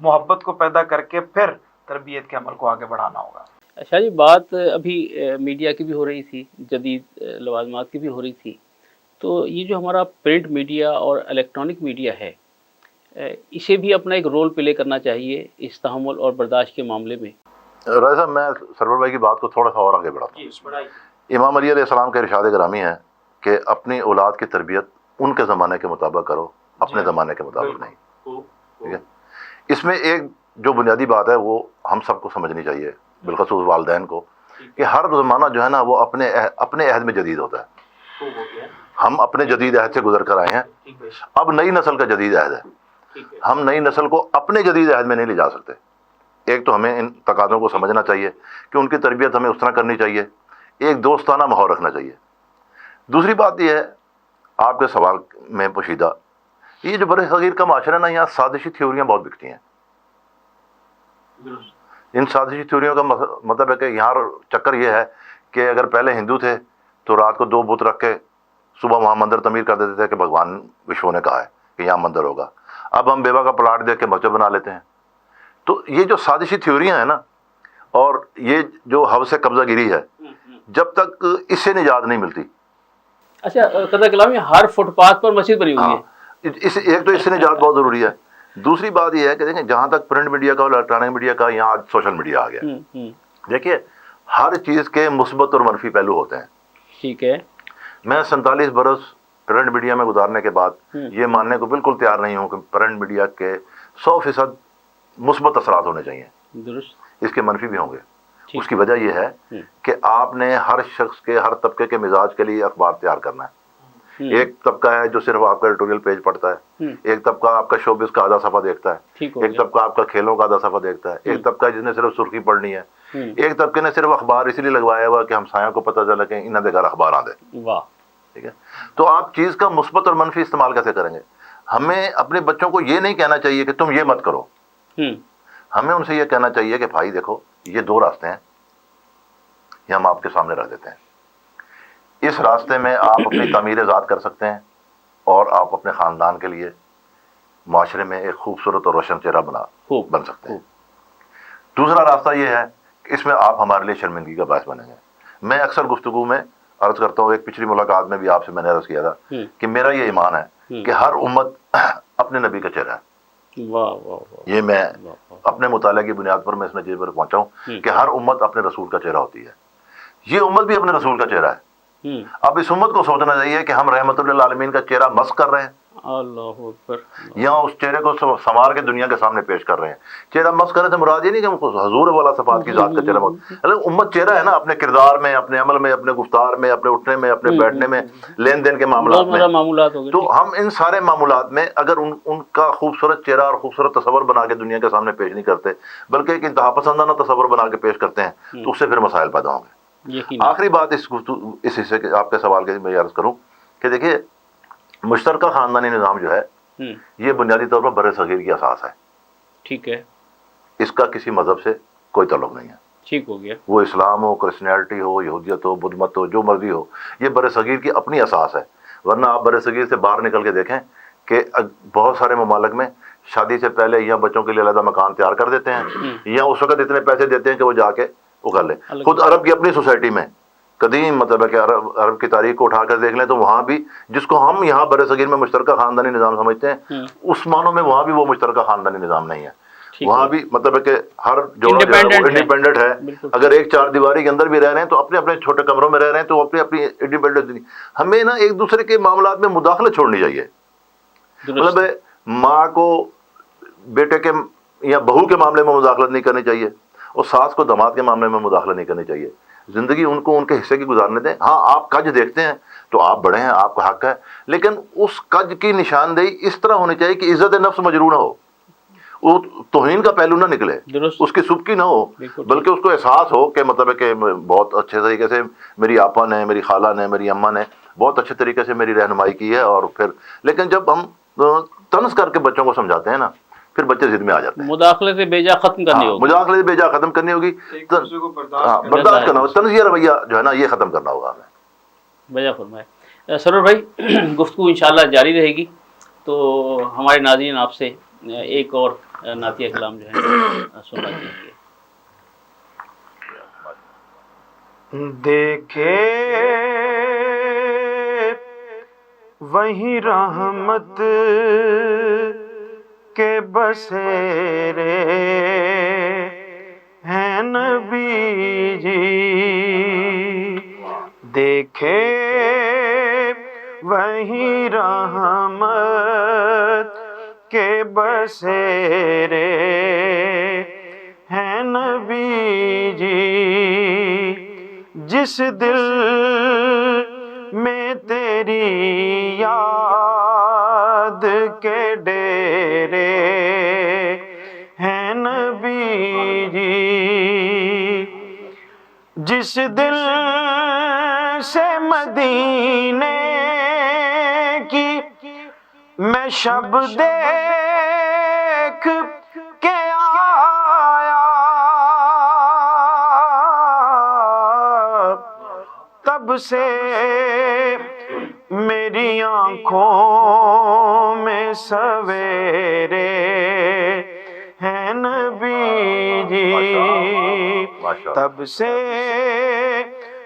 محبت کو پیدا کر کے پھر تربیت کے عمل کو آگے بڑھانا ہوگا. شاہ جی، بات ابھی میڈیا کی بھی ہو رہی تھی، جدید لوازمات کی بھی ہو رہی تھی، تو یہ جو ہمارا پرنٹ میڈیا اور الیکٹرانک میڈیا ہے، اسے بھی اپنا ایک رول پلے کرنا چاہیے اس تحمل اور برداشت کے معاملے میں. راجہ صاحب، میں سرور بھائی کی بات کو تھوڑا سا اور آگے بڑھاتا ہوں. امام علی علیہ السلام کے ارشاد گرامی ہے کہ اپنی اولاد کی تربیت ان کے زمانے کے مطابق کرو، اپنے زمانے کے مطابق نہیں. ٹھیک ہے، اس میں ایک جو بنیادی بات ہے وہ ہم سب کو سمجھنی چاہیے، بالخصوص والدین کو، کہ ہر زمانہ جو ہے نا وہ اپنے عہد میں جدید ہوتا ہے. ہم اپنے جدید عہد سے گزر کر آئے ہیں، اب نئی نسل کا جدید عہد ہے. ہم نئی نسل کو اپنے جدید عہد میں نہیں لے جا سکتے. ایک تو ہمیں ان تقاضوں کو سمجھنا چاہیے کہ ان کی تربیت ہمیں اس طرح کرنی چاہیے، ایک دوستانہ ماحول رکھنا چاہیے. دوسری بات یہ ہے، آپ کے سوال میں پوشیدہ، یہ جو برے صغیر کا معاشرہ ہے نا، یہاں سازشی تھیوریاں بہت بکتی ہیں. ان سازشی تھیوریوں کا مطلب ہے کہ یہاں چکر یہ ہے کہ اگر پہلے ہندو تھے تو رات کو 2 بت رکھ کے صبح وہاں مندر تعمیر کر دیتے تھے کہ بھگوان وشنو نے کہا ہے کہ یہاں مندر ہوگا. اب ہم بیوہ کا پلاٹ دے کے مسجد بنا لیتے ہیں. تو یہ جو سازشی تھیوریاں ہیں نا، اور یہ جو حوث سے قبضہ گیری ہے، جب تک اس سے نجات نہیں ملتی. اچھا قدر کلامی، ہر فٹ پاتھ پر مسجد بنی ہوئی ہے. ایک تو اس سے نجات بہت ضروری ہے. دوسری بات یہ ہے کہ دیکھیں، جہاں تک پرنٹ میڈیا کا اور الیکٹرانک میڈیا کا، یہاں آج سوشل میڈیا آ گیا. دیکھیے، ہر چیز کے مثبت اور منفی پہلو ہوتے ہیں. ٹھیک ہے، میں 47 برس پرنٹ میڈیا میں گزارنے کے بعد یہ ماننے کو بالکل تیار نہیں ہوں کہ پرنٹ میڈیا کے 100% مثبت اثرات ہونے چاہیے. درست. اس کے منفی بھی ہوں گے. اس کی وجہ یہ ہے کہ آپ نے ہر شخص کے، ہر طبقے کے مزاج کے لیے اخبار تیار کرنا ہے. ایک طبقہ ہے جو صرف آپ کا ایڈیٹوریل پیج پڑھتا ہے، ایک طبقہ آپ کا شوبز کا آدھا صفحہ دیکھتا ہے، ایک طبقہ آپ کا کھیلوں کا آدھا صفحہ دیکھتا ہے، ایک طبقہ جس نے صرف سرخی پڑھنی ہے، ایک طبقے نے صرف اخبار اسی لیے لگوایا ہوا کہ ہم سایوں کو پتہ چلا کہ انہوں دے گھر اخبار آ دے. ٹھیک ہے، تو آپ چیز کا مثبت اور منفی استعمال کیسے کریں گے؟ ہمیں اپنے بچوں کو یہ نہیں کہنا چاہیے کہ تم یہ مت کرو. ہمیں ان سے یہ کہنا چاہیے کہ بھائی دیکھو، یہ 2 راستے ہیں، یہ ہم آپ کے سامنے رکھ دیتے ہیں. اس راستے میں آپ اپنی تعمیر ذات کر سکتے ہیں اور آپ اپنے خاندان کے لیے معاشرے میں ایک خوبصورت اور روشن چہرہ بن سکتے ہیں. دوسرا راستہ یہ ہے کہ اس میں آپ ہمارے لیے شرمندگی کا باعث بنیں گے. میں اکثر گفتگو میں عرض کرتا ہوں، ایک پچھلی ملاقات میں بھی آپ سے میں نے عرض کیا تھا کہ میرا یہ ایمان ہے کہ ہر امت اپنے نبی کا چہرہ ہے. یہ میں اپنے مطالعے کی بنیاد پر میں اس نتیجے پر پہنچا ہوں کہ ہر امت اپنے رسول کا چہرہ ہوتی ہے. یہ امت بھی اپنے رسول کا چہرہ ہے. اب اس امت کو سوچنا چاہیے کہ ہم رحمت للعالمین کا چہرہ مسخ کر رہے ہیں، اللہ اکبر، یا اس چہرے کو سنوار کے دنیا کے سامنے پیش کر رہے ہیں. چہرہ مسخ کرنے سے مراد یہ نہیں کہ حضور والا صفات کی ذات کا چہرہ، امت چہرہ ہے نا، اپنے کردار میں، اپنے عمل میں، اپنے گفتار میں، اپنے اٹھنے میں، اپنے بیٹھنے میں، لین دین کے معاملات میں. تو ہم ان سارے معاملات میں اگر ان کا خوبصورت چہرہ اور خوبصورت تصور بنا کے دنیا کے سامنے پیش نہیں کرتے، بلکہ ایک انتہا پسندانہ تصور بنا کے پیش کرتے ہیں، تو اس سے پھر مسائل پیدا ہوں گے. آخری بات اس حصے کے آپ کے سوال کے میں عرض کروں کہ دیکھیے، مشترکہ خاندانی نظام جو ہے یہ بنیادی طور پر برِ صغیر کی اساس ہے. ٹھیک ہے، اس کا کسی مذہب سے کوئی تعلق نہیں ہے. ٹھیک ہو گیا. وہ اسلام ہو، کرسچینٹی ہو، یہودیت ہو، بدھ مت ہو، جو مرضی ہو، یہ برِ صغیر کی اپنی اساس ہے. ورنہ آپ برِ صغیر سے باہر نکل کے دیکھیں کہ بہت سارے ممالک میں شادی سے پہلے یا بچوں کے لیے علیحدہ مکان تیار کر دیتے ہیں، یا اس وقت اتنے پیسے دیتے ہیں کہ وہ جا کے وہ کر لیں. خود عرب کی اپنی سوسائٹی میں قدیم، مطلب ہے کہ عرب کی تاریخ کو اٹھا کر دیکھ لیں تو وہاں بھی، جس کو ہم یہاں برِ صغیر میں مشترکہ خاندانی نظام سمجھتے ہیں، اس معنوں میں وہاں بھی وہ مشترکہ خاندانی نظام نہیں ہے. وہاں بھی مطلب ہے کہ ہر جوڑا جو ہے وہ انڈیپینڈنٹ ہے. اگر ایک 4 دیواری کے اندر بھی رہ رہے ہیں تو اپنے اپنے چھوٹے کمروں میں رہ رہے ہیں، تو اپنی اپنی انڈیپینڈنٹ. ہمیں نا ایک دوسرے کے معاملات میں مداخلت چھوڑنی چاہیے. مطلب ہے ماں کو बेटे के या बहू के मामले में मुदाखलत नहीं करनी चाहिए, और सास को दामाद के मामले में मुदाखलत नहीं करनी चाहिए। जिंदगी उनको उनके हिस्से की गुजारने दें। हाँ, आप कज देखते हैं तो आप बड़े हैं, आपका हक है, लेकिन उस कज की निशानदेही इस तरह होनी चाहिए कि इज्जत नफ्स मजरू ना हो, वो तौहीन का पहलू ना निकले, उसकी सुबकी ना हो, बल्कि उसको एहसास हो कि मतलब है कि बहुत अच्छे तरीके से मेरी आपा ने, मेरी खाला ने, मेरी अम्मा ने बहुत अच्छे तरीके से मेरी रहनुमाई की है। और फिर लेकिन जब हम तंज करके बच्चों को समझाते हैं ना, फिर बच्चे जिद में आ जाते हैं। मुदाखलत बेजा खत्म करनी होगी, मुदाखलत बेजा खत्म करनी होगी, बर्दाश्त करना होगा, तंजिया रवैया जो है ना ये खत्म करना होगा हमें। बेजा फरमाए सरोवर भाई। गुफ्तगू इंशाल्लाह जारी रहेगी, तो हमारे नाज़रीन आपसे एक और नातिया कलाम जो है सुनना चाहिए। देखे वही रहमत के बसेरे हैं नबी जी, देखे वही रहमत के बसेरे हैं नबी जी, जिस दिल में तेरी याद के डेरे हैं नबी जी, जिस दिल से मदीने की मैं शब देख के आया, तब से मेरी आँखों में सवेरे हैं नबी जी, तब से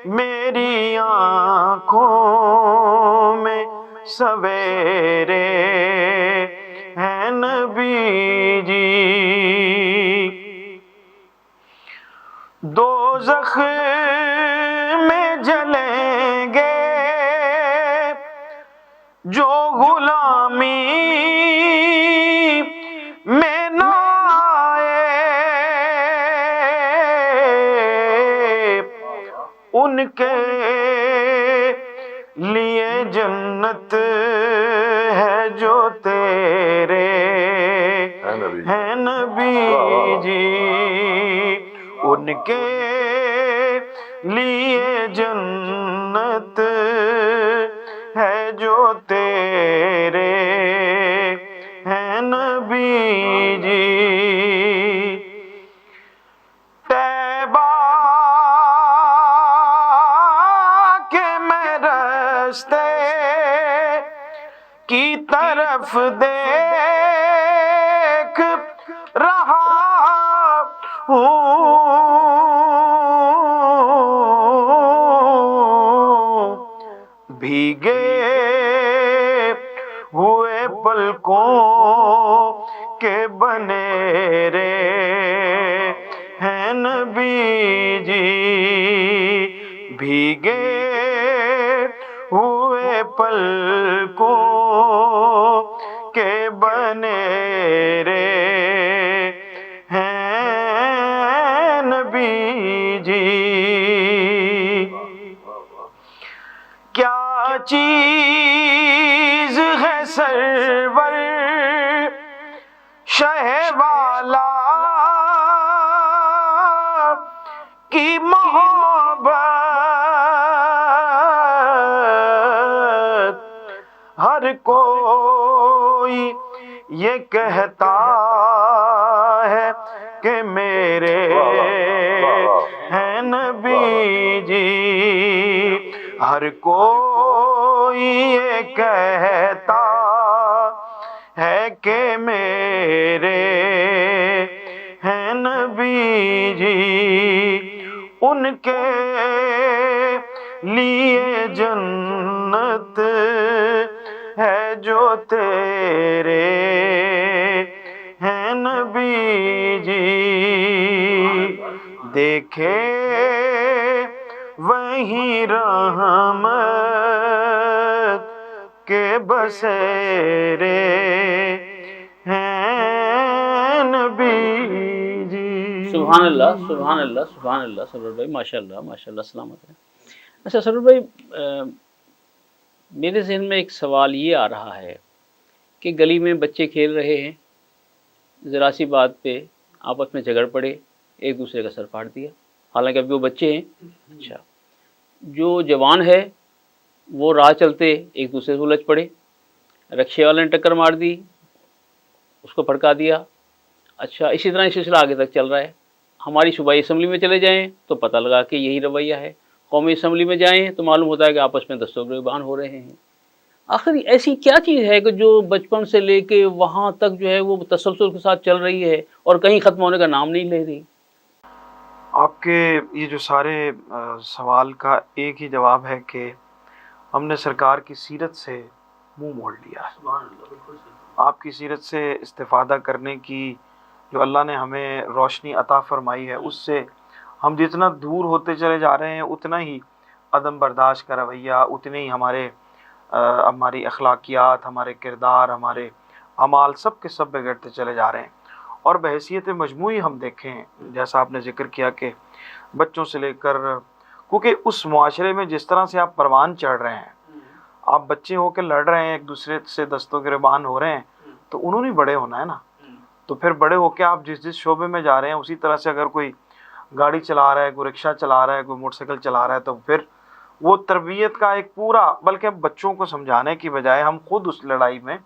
मेरी आँखों में सवेरे हैं नबी जी, दोज़ख में जलेंगे जो गुलामी में ना आए, उनके लिए जन्नत है जो तेरे हैं नबी जी, उनके लिए जन्नत है जो तेरे हैं नबी जी, तैबा के मैं रास्ते की तरफ देख रहा हूँ, भीगे हुए पलकों के बनेरे हैं नबी जी, भीगे हुए पलकों के बनेरे हैं नबी जी, क्या चीज है सरवर शहवाला की मोहब्बत, हर कोई ये कहता है कि मेरे हैं नबी जी, हर कोई ये कहता है कि मेरे हैं नबी जी, उनके लिए जन्नत है जो तेरे हैं नबी जी, देखे वही रहमत के बसेरे हैं सुभान अल्लाह, सुभान अल्लाह, सुभान अल्लाह सरवर भाई, माशाल्लाह माशाल्लाह, सलामत है। अच्छा सरवर भाई, मेरे जहन में एक सवाल ये आ रहा है कि गली में बच्चे खेल रहे हैं, ज़रा सी बात पे आपस में झगड़ पड़े, एक दूसरे का सर फाड़ दिया, हालांकि अभी वो बच्चे हैं। अच्छा, जो जवान है वो राह चलते एक दूसरे से उलझ पड़े, रक्शे वाले ने टक्कर मार दी, उसको भड़का दिया। अच्छा, इसी तरह सिलसिला आगे तक चल रहा है। हमारी सूबाई असम्बली में चले जाएं तो पता लगा कि यही रवैया है, कौमी असम्बली में जाएं तो मालूम होता है कि आपस में दस्तगिरबान हो रहे हैं। आखिर ऐसी क्या चीज़ है कि जो बचपन से लेके वहाँ तक जो है वो तसलसल के साथ चल रही है और कहीं ख़त्म होने का नाम नहीं ले रही? आपके ये जो सारे सवाल का एक ही जवाब है कि हमने सरकार की सीरत से मुंह मोड़ लिया है। आपकी सीरत से इस्तिफ़ादा करने की जो अल्लाह ने हमें रोशनी अता फरमाई है, उससे हम जितना दूर होते चले जा रहे हैं, उतना ही अदम बर्दाश्त का रवैया, उतने ही हमारी अखलाकियात, हमारे किरदार, हमारे अमाल सब के सब बिगड़ते चले जा रहे हैं। और बहैसियत मजमूई हम देखें, जैसा आपने ज़िक्र किया कि बच्चों से लेकर, क्योंकि उस मुआशरे में जिस तरह से आप परवान चढ़ रहे हैं, आप बच्चे होकर लड़ रहे हैं, एक दूसरे से दस्तगिरबान हो रहे हैं, तो उन्होंने बड़े होना है ना। तो फिर बड़े होकर आप जिस जिस शोबे में जा रहे हैं, उसी तरह से अगर कोई गाड़ी चला रहा है, कोई रिक्शा चला रहा है, कोई मोटरसाइकिल चला रहा है, तो फिर वो तरबियत का एक पूरा, बल्कि बच्चों को समझाने की बजाय हम खुद उस लड़ाई में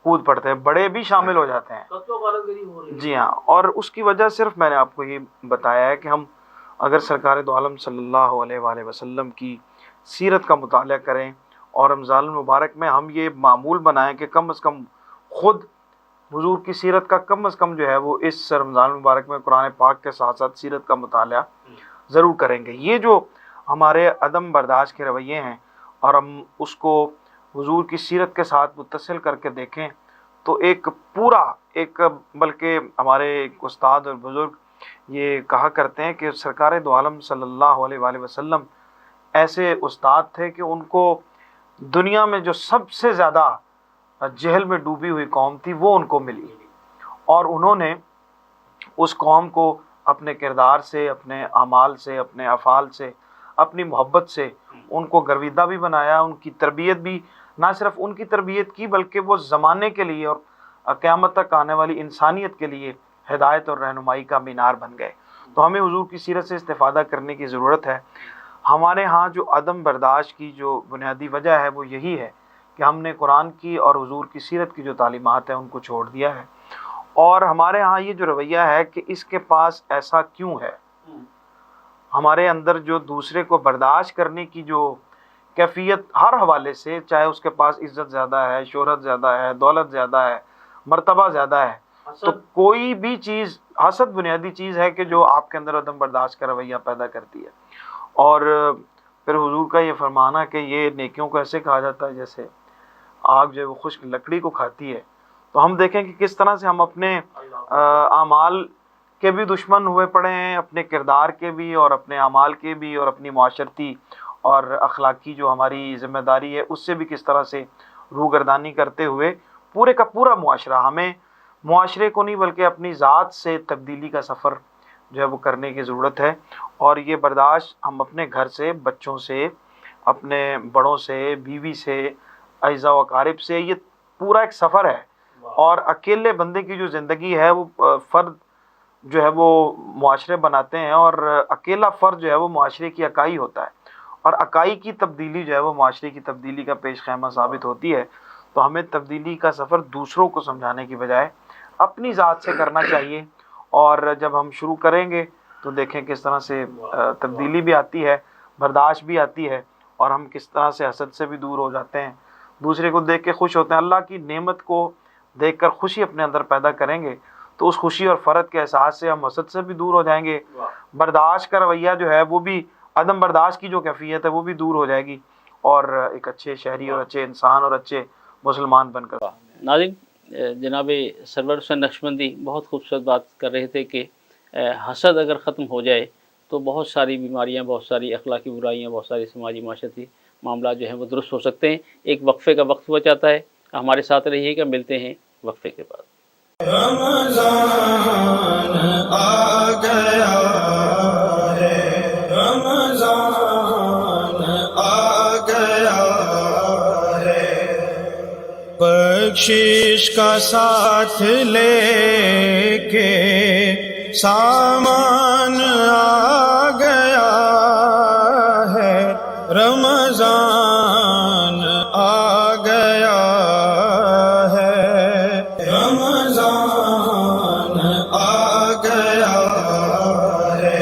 कूद पड़ते हैं, बड़े भी शामिल हो जाते हैं। जी हाँ, और उसकी वजह सिर्फ मैंने आपको ये बताया है कि हम अगर सरकार दो आलम सल्लल्लाहु अलैहि वसल्लम की सीरत का मुताला करें और रमज़ान मुबारक में हम ये मामूल बनाएं कि कम अज़ कम खुद हुजूर की सीरत का कम अज़ कम जो है वो इस रमज़ान मुबारक में कुरान पाक के साथ साथ सीरत का मुताला ज़रूर करेंगे। ये जो हमारे अदम बर्दाश्त के रवैये हैं और हम उसको हुजूर की सीरत के साथ मुत्तसिल करके देखें तो एक पूरा एक, बल्कि हमारे एक उस्ताद और बुज़ुर्ग ये कहा करते हैं कि सरकार दो आलम सल्लल्लाहु अलैहि वसल्लम ऐसे उस्ताद थे कि उनको दुनिया में जो सबसे ज़्यादा जहल में डूबी हुई कौम थी वो उनको मिली, और उन्होंने उस कौम को अपने किरदार से, अपने अमाल से, अपने अफ़ाल से, अपनी मोहब्बत से उनको गर्विदा भी बनाया। उनकी तरबियत भी, ना सिर्फ उनकी तरबियत की बल्कि वो ज़माने के लिए और क़यामत तक आने वाली इंसानियत के लिए हिदायत और रहनुमाई का मीनार बन गए। तो हमें हुजूर की सीरत से इस्तिफ़ादा करने की ज़रूरत है। हमारे यहाँ जो अदम बर्दाश्त की जो बुनियादी वजह है वो यही है कि हमने कुरान की और हुजूर की सीरत की जो तालीमात है उनको छोड़ दिया है। और हमारे यहाँ ये जो रवैया है कि इसके पास ऐसा क्यों है, हमारे अंदर जो दूसरे को बर्दाश्त करने की जो कैफियत हर हवाले से, चाहे उसके पास इज़्ज़त ज़्यादा है, शोहरत ज़्यादा है, दौलत ज़्यादा है, मर्तबा ज़्यादा है, तो कोई भी चीज़, हसद बुनियादी चीज़ है कि जो आपके अंदर अदम बर्दाश्त का रवैया पैदा करती है। और फिर हुजूर का ये फरमाना कि ये नेकियों को ऐसे कहा जाता है जैसे आग जो है वो खुश्क लकड़ी को खाती है। तो हम देखें कि किस तरह से हम अपने आमाल के भी दुश्मन हुए पड़े हैं, अपने किरदार के भी और अपने आमाल के भी, और अपनी माशरती और अखलाकी जो हमारी ज़िम्मेदारी है उससे भी किस तरह से रूगर्दानी करते हुए पूरे का पूरा मुआशरा, हमें मुआशरे को नहीं बल्कि अपनी ज़ात से तब्दीली का सफ़र जो है वो करने की ज़रूरत है। और ये बर्दाश्त हम अपने घर से, बच्चों से, अपने बड़ों से, बीवी से, अज़ा व अकारिब से, ये पूरा एक सफ़र है। और अकेले बंदे की जो ज़िंदगी है वो फ़र्द जो है वो मुआशरे बनाते हैं, और अकेला फ़र्द जो है वो मुआशरे की इकाई होता है, और इकाई की तब्दीली जो है वो मुआशरे की तब्दीली का पेश ख़ैमा साबित होती है। तो हमें तब्दीली का सफ़र दूसरों को समझाने की बजाय अपनी ज़ात से करना चाहिए। और जब हम शुरू करेंगे तो देखें किस तरह से तब्दीली भी आती है, बर्दाश्त भी आती है, और हम किस तरह से हसद से भी दूर हो जाते हैं, दूसरे को देख के खुश होते हैं। अल्लाह की नेमत को देखकर खुशी अपने अंदर पैदा करेंगे तो उस खुशी और फ़र्द के एहसास से हम हसद से भी दूर हो जाएंगे। बर्दाश्त का रवैया जो है वो भी, अदम बर्दाश्त की जो कैफियत है वो भी दूर हो जाएगी, और एक अच्छे शहरी और अच्छे इंसान और अच्छे मुसलमान बनकर। नाज़रीन, जनाब सरवर हुसैन नक्शबंदी बहुत खूबसूरत बात कर रहे थे कि हसद अगर ख़त्म हो जाए तो बहुत सारी बीमारियां, बहुत सारी अखलाकी बुराइयां, बहुत सारी समाजी माशरती मामला जो हैं वो दुरुस्त हो सकते हैं। एक वक्फ़े का वक्त हुआ चाहता है, हमारे साथ रहिएगा, मिलते हैं वक्फ़े के बाद। रमजान आ गया है, रमजान आ गया है, बख्शिश का साथ लेके सामान आ गया है, रमजान आ गया है, रमजान आ गया है।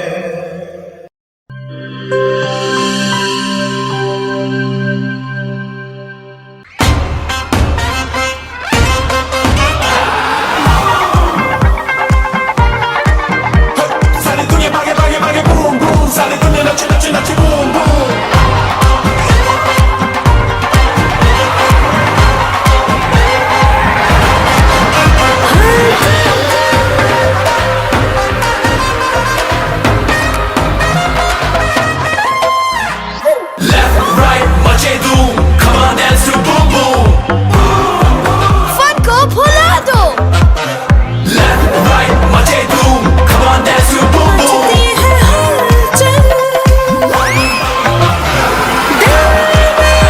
सारी दुनिया भागे भागे भागे बूम बूम, सारी दुनिया नचे नचे नचे बूम बूम। Left right मचे धूम, come on dance to boom boom। Fun को भुला दो, Left right मचे धूम, come on dance to boom boom। मचती है हलचल, दिल में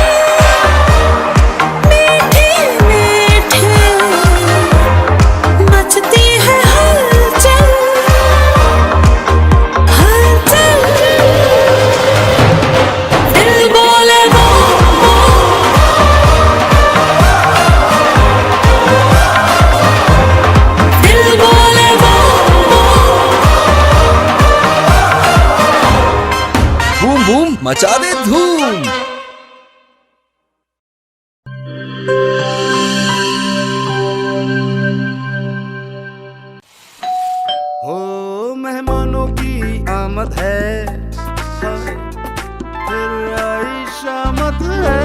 मीठी मीठी मचती है हलचल, हलचल। दिल बोले वो, दिल बोले वो, बूम बूम मचा दे धूम। हो मेहमानों की आमद है, फिर आई शामत है,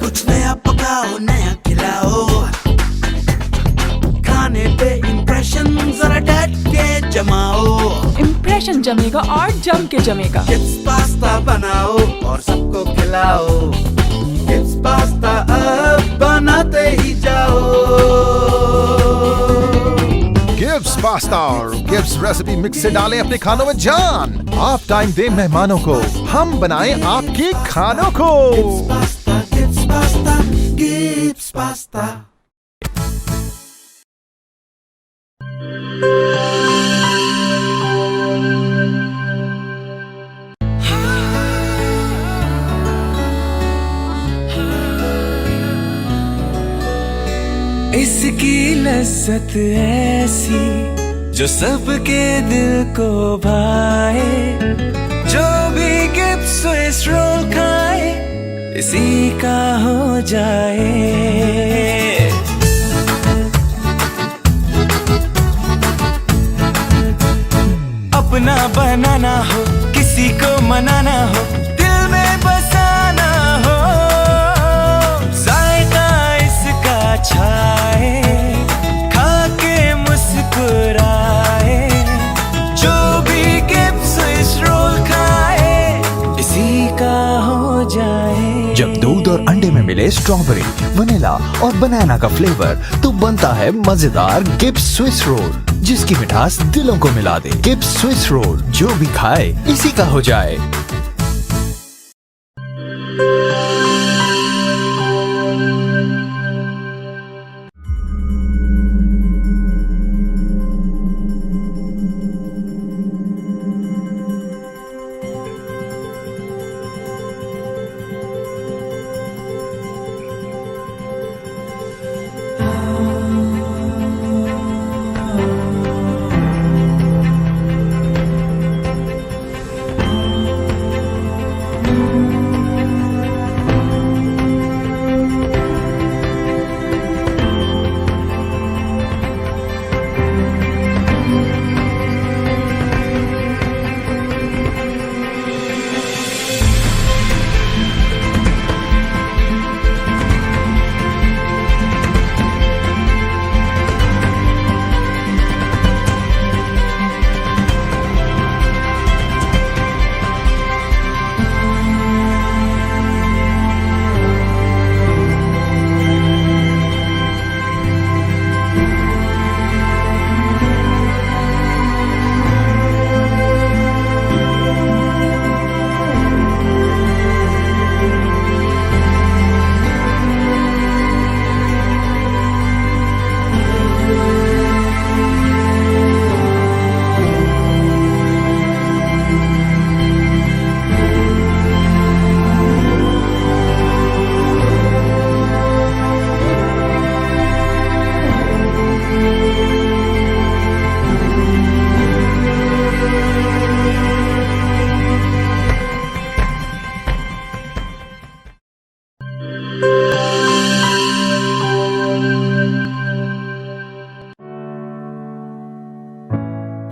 कुछ नया पकाओ नया खिलाओ, खाने पे इम्प्रेशन जरा डट के जमाओ, इम्प्रेशन जमेगा और जम के जमेगा। किड्स पास्ता बनाओ और सबको खिलाओ, किड्स पास्ता अब बनाते ही जाओ। गिब्स पास्ता और गिब्स रेसिपी मिक्स से डालें अपने खानों में जान। आप टाइम दें मेहमानों को, हम बनाएं आपके खानों को। Gibbs pasta, Gibbs pasta। इसकी लज्जत ऐसी जो सबके दिल को भाए, जो भी गिब्स स्विस रोल खाए इसी का हो जाए। अपना बनाना हो, किसी को मनाना हो, दिल में बसाना हो, जायका इसका छाए, खा के मुस्कुराए, जो भी गिब्स स्विस रोल खाए इसी का हो जाए। जब दूध और अंडे में मिले स्ट्रॉबेरी, वनीला और बनाना का फ्लेवर, तो बनता है मजेदार गिब्स स्विस रोल, जिसकी मिठास दिलों को मिला दे। गिब्स स्विस रोल, जो भी खाए इसी का हो जाए।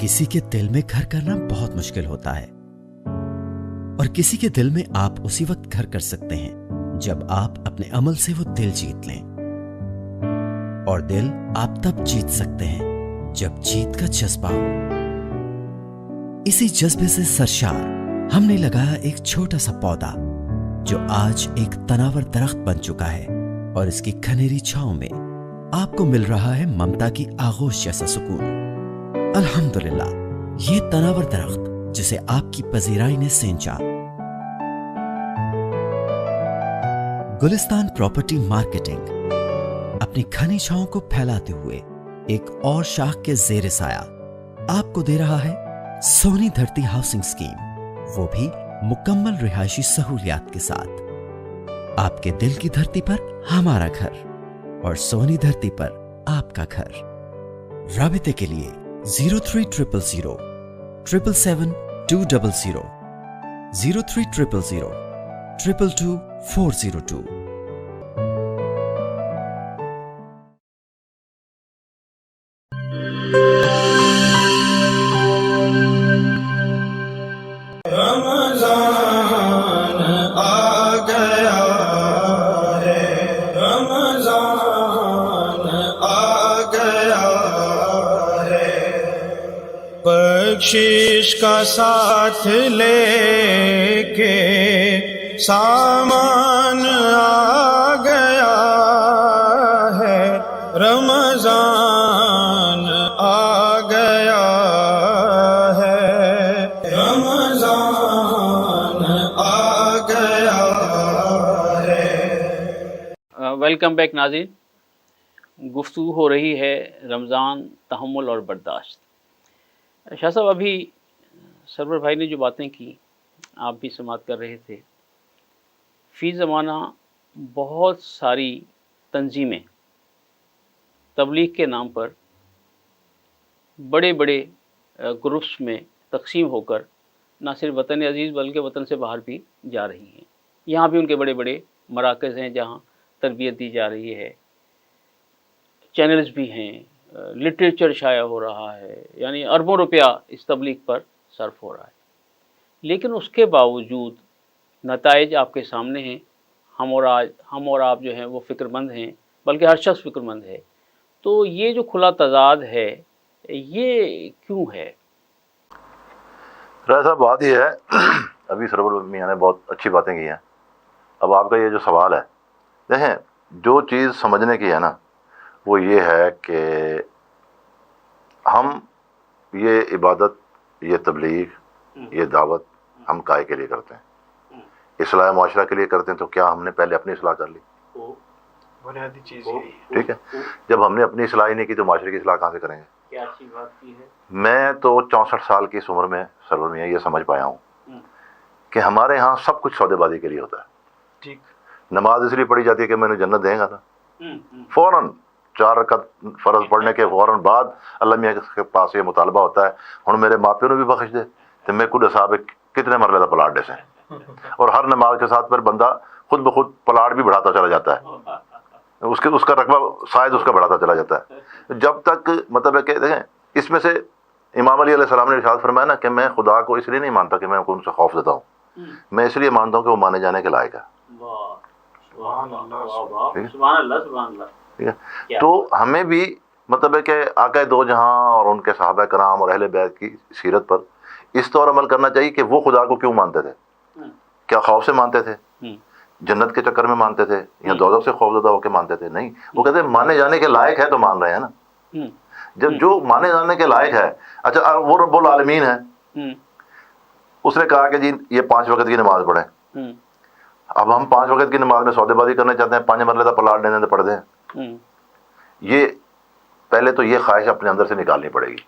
किसी के दिल में घर करना बहुत मुश्किल होता है, और किसी के दिल में आप उसी वक्त घर कर सकते हैं जब आप अपने अमल से वो दिल जीत लें। और दिल आप तब जीत सकते हैं जब जीत का जज्बा हो। इसी जज्बे से सरशार हमने लगाया एक छोटा सा पौधा जो आज एक तनावर दरख्त बन चुका है, और इसकी घनेरी छांव में आपको मिल रहा है ममता की आगोश जैसा सुकून। अल्हम्दुलिल्लाह, ये तनावर दरख्त जिसे आपकी पजीराई ने सेंचा। गुलिस्तान प्रॉपर्टी मार्केटिंग अपनी घनी छांव को फैलाते हुए एक और शाख के जेर साया आपको दे रहा है सोनी धरती हाउसिंग स्कीम, वो भी मुकम्मल रिहायशी सहूलियात के साथ। आपके दिल की धरती पर हमारा घर, और सोनी धरती पर आपका घर। राबिते के लिए 0300 777 200 0300 222 402। बख्शिश का साथ लेके सामान आ गया है, रमजान आ गया है, रमजान आ गया है। वेलकम बैक नाज़रीन, गुफ्तगू हो रही है रमज़ान, तहम्मुल और बर्दाश्त। शाह साहब, अभी सरवर भाई ने जो बातें की आप भी समात कर रहे थे। फ़ी ज़माना बहुत सारी तंजीमें तबलीग के नाम पर बड़े बड़े ग्रुप्स में तकसीम होकर ना सिर्फ वतन अज़ीज़ बल्कि वतन से बाहर भी जा रही हैं। यहाँ भी उनके बड़े बड़े मराकज़ हैं जहाँ तरबियत दी जा रही है, चैनल्स भी हैं, लिटरेचर शाया हो रहा है, यानी अरबों रुपया इस तबलीग पर सर्फ हो रहा है। लेकिन उसके बावजूद नताइज आपके सामने हैं। हम और आप जो हैं वो फ़िक्रमंद हैं, बल्कि हर शख्स फ़िक्रमंद है। तो ये जो खुला तजाद है ये क्यों है? राय साहब, बात ये है, अभी सरवर मियाँ ने बहुत अच्छी बातें की हैं। अब आपका ये जो सवाल है, देखें, जो चीज़ समझने की है ना, वो ये है कि हम ये इबादत, ये तबलीग, ये दावत हम काहे के लिए करते हैं? इस्लाह माशरा के लिए करते हैं। तो क्या हमने पहले अपनी इस्लाह कर ली? बुनियादी चीज़, ठीक है। जब हमने अपनी इस्लाह ही नहीं की तो माशरे की इस्लाह कहाँ से करेंगे? क्या अच्छी बात की है। मैं तो 64 साल की इस उम्र में सरवर मियाँ ये समझ पाया हूँ कि हमारे यहाँ सब कुछ सौदेबाजी के लिए होता है। ठीक। नमाज इसलिए पढ़ी जाती है कि मैंने जन्नत देगा ना। फ़ौरन 4 रकत फ़र्ज पढ़ने के फ़ौरन बाद अल्लाह मियाँ के पास ये मुतालबा होता है, हुण मेरे मापियों ने भी बख्श दे तो मैं खुद हिसाब कितने मरले का पलाट दे से। और हर नमाज के साथ फिर बंदा खुद ब खुद पलाट भी बढ़ाता चला जाता है, उसका रकबा शायद उसका बढ़ाता चला जाता है। जब तक मतलब है कि देखें, इसमें से इमाम अली अलैहिस्सलाम ने इरशाद फरमाया ना कि मैं खुदा को इसलिए नहीं मानता कि मैं उनसे खौफ देता हूँ, मैं इसलिए मानता हूँ कि वो माने जाने के लायक है। ठीक है। तो हमें भी मतलब है कि आका दो जहां और उनके सहाबा कराम और अहले बैत की सीरत पर इस तौर अमल करना चाहिए कि वो खुदा को क्यों मानते थे। क्या खौफ से मानते थे, जन्नत के चक्कर में मानते थे, या दोज़ख से खौफज़दा होकर मानते थे? नहीं, वो कहते माने जाने के लायक है तो मान रहे हैं ना। जब जो माने जाने के लायक है, अच्छा वो रब्बुल आलमीन है, उसने कहा कि जी ये 5 वक्त की नमाज पढ़ें। अब हम 5 वक्त की नमाज में सौदेबाजी करना चाहते हैं, 5 मरले का पलाट देने पढ़ दें। ये पहले तो ये ख्वाहिश अपने अंदर से निकालनी पड़ेगी।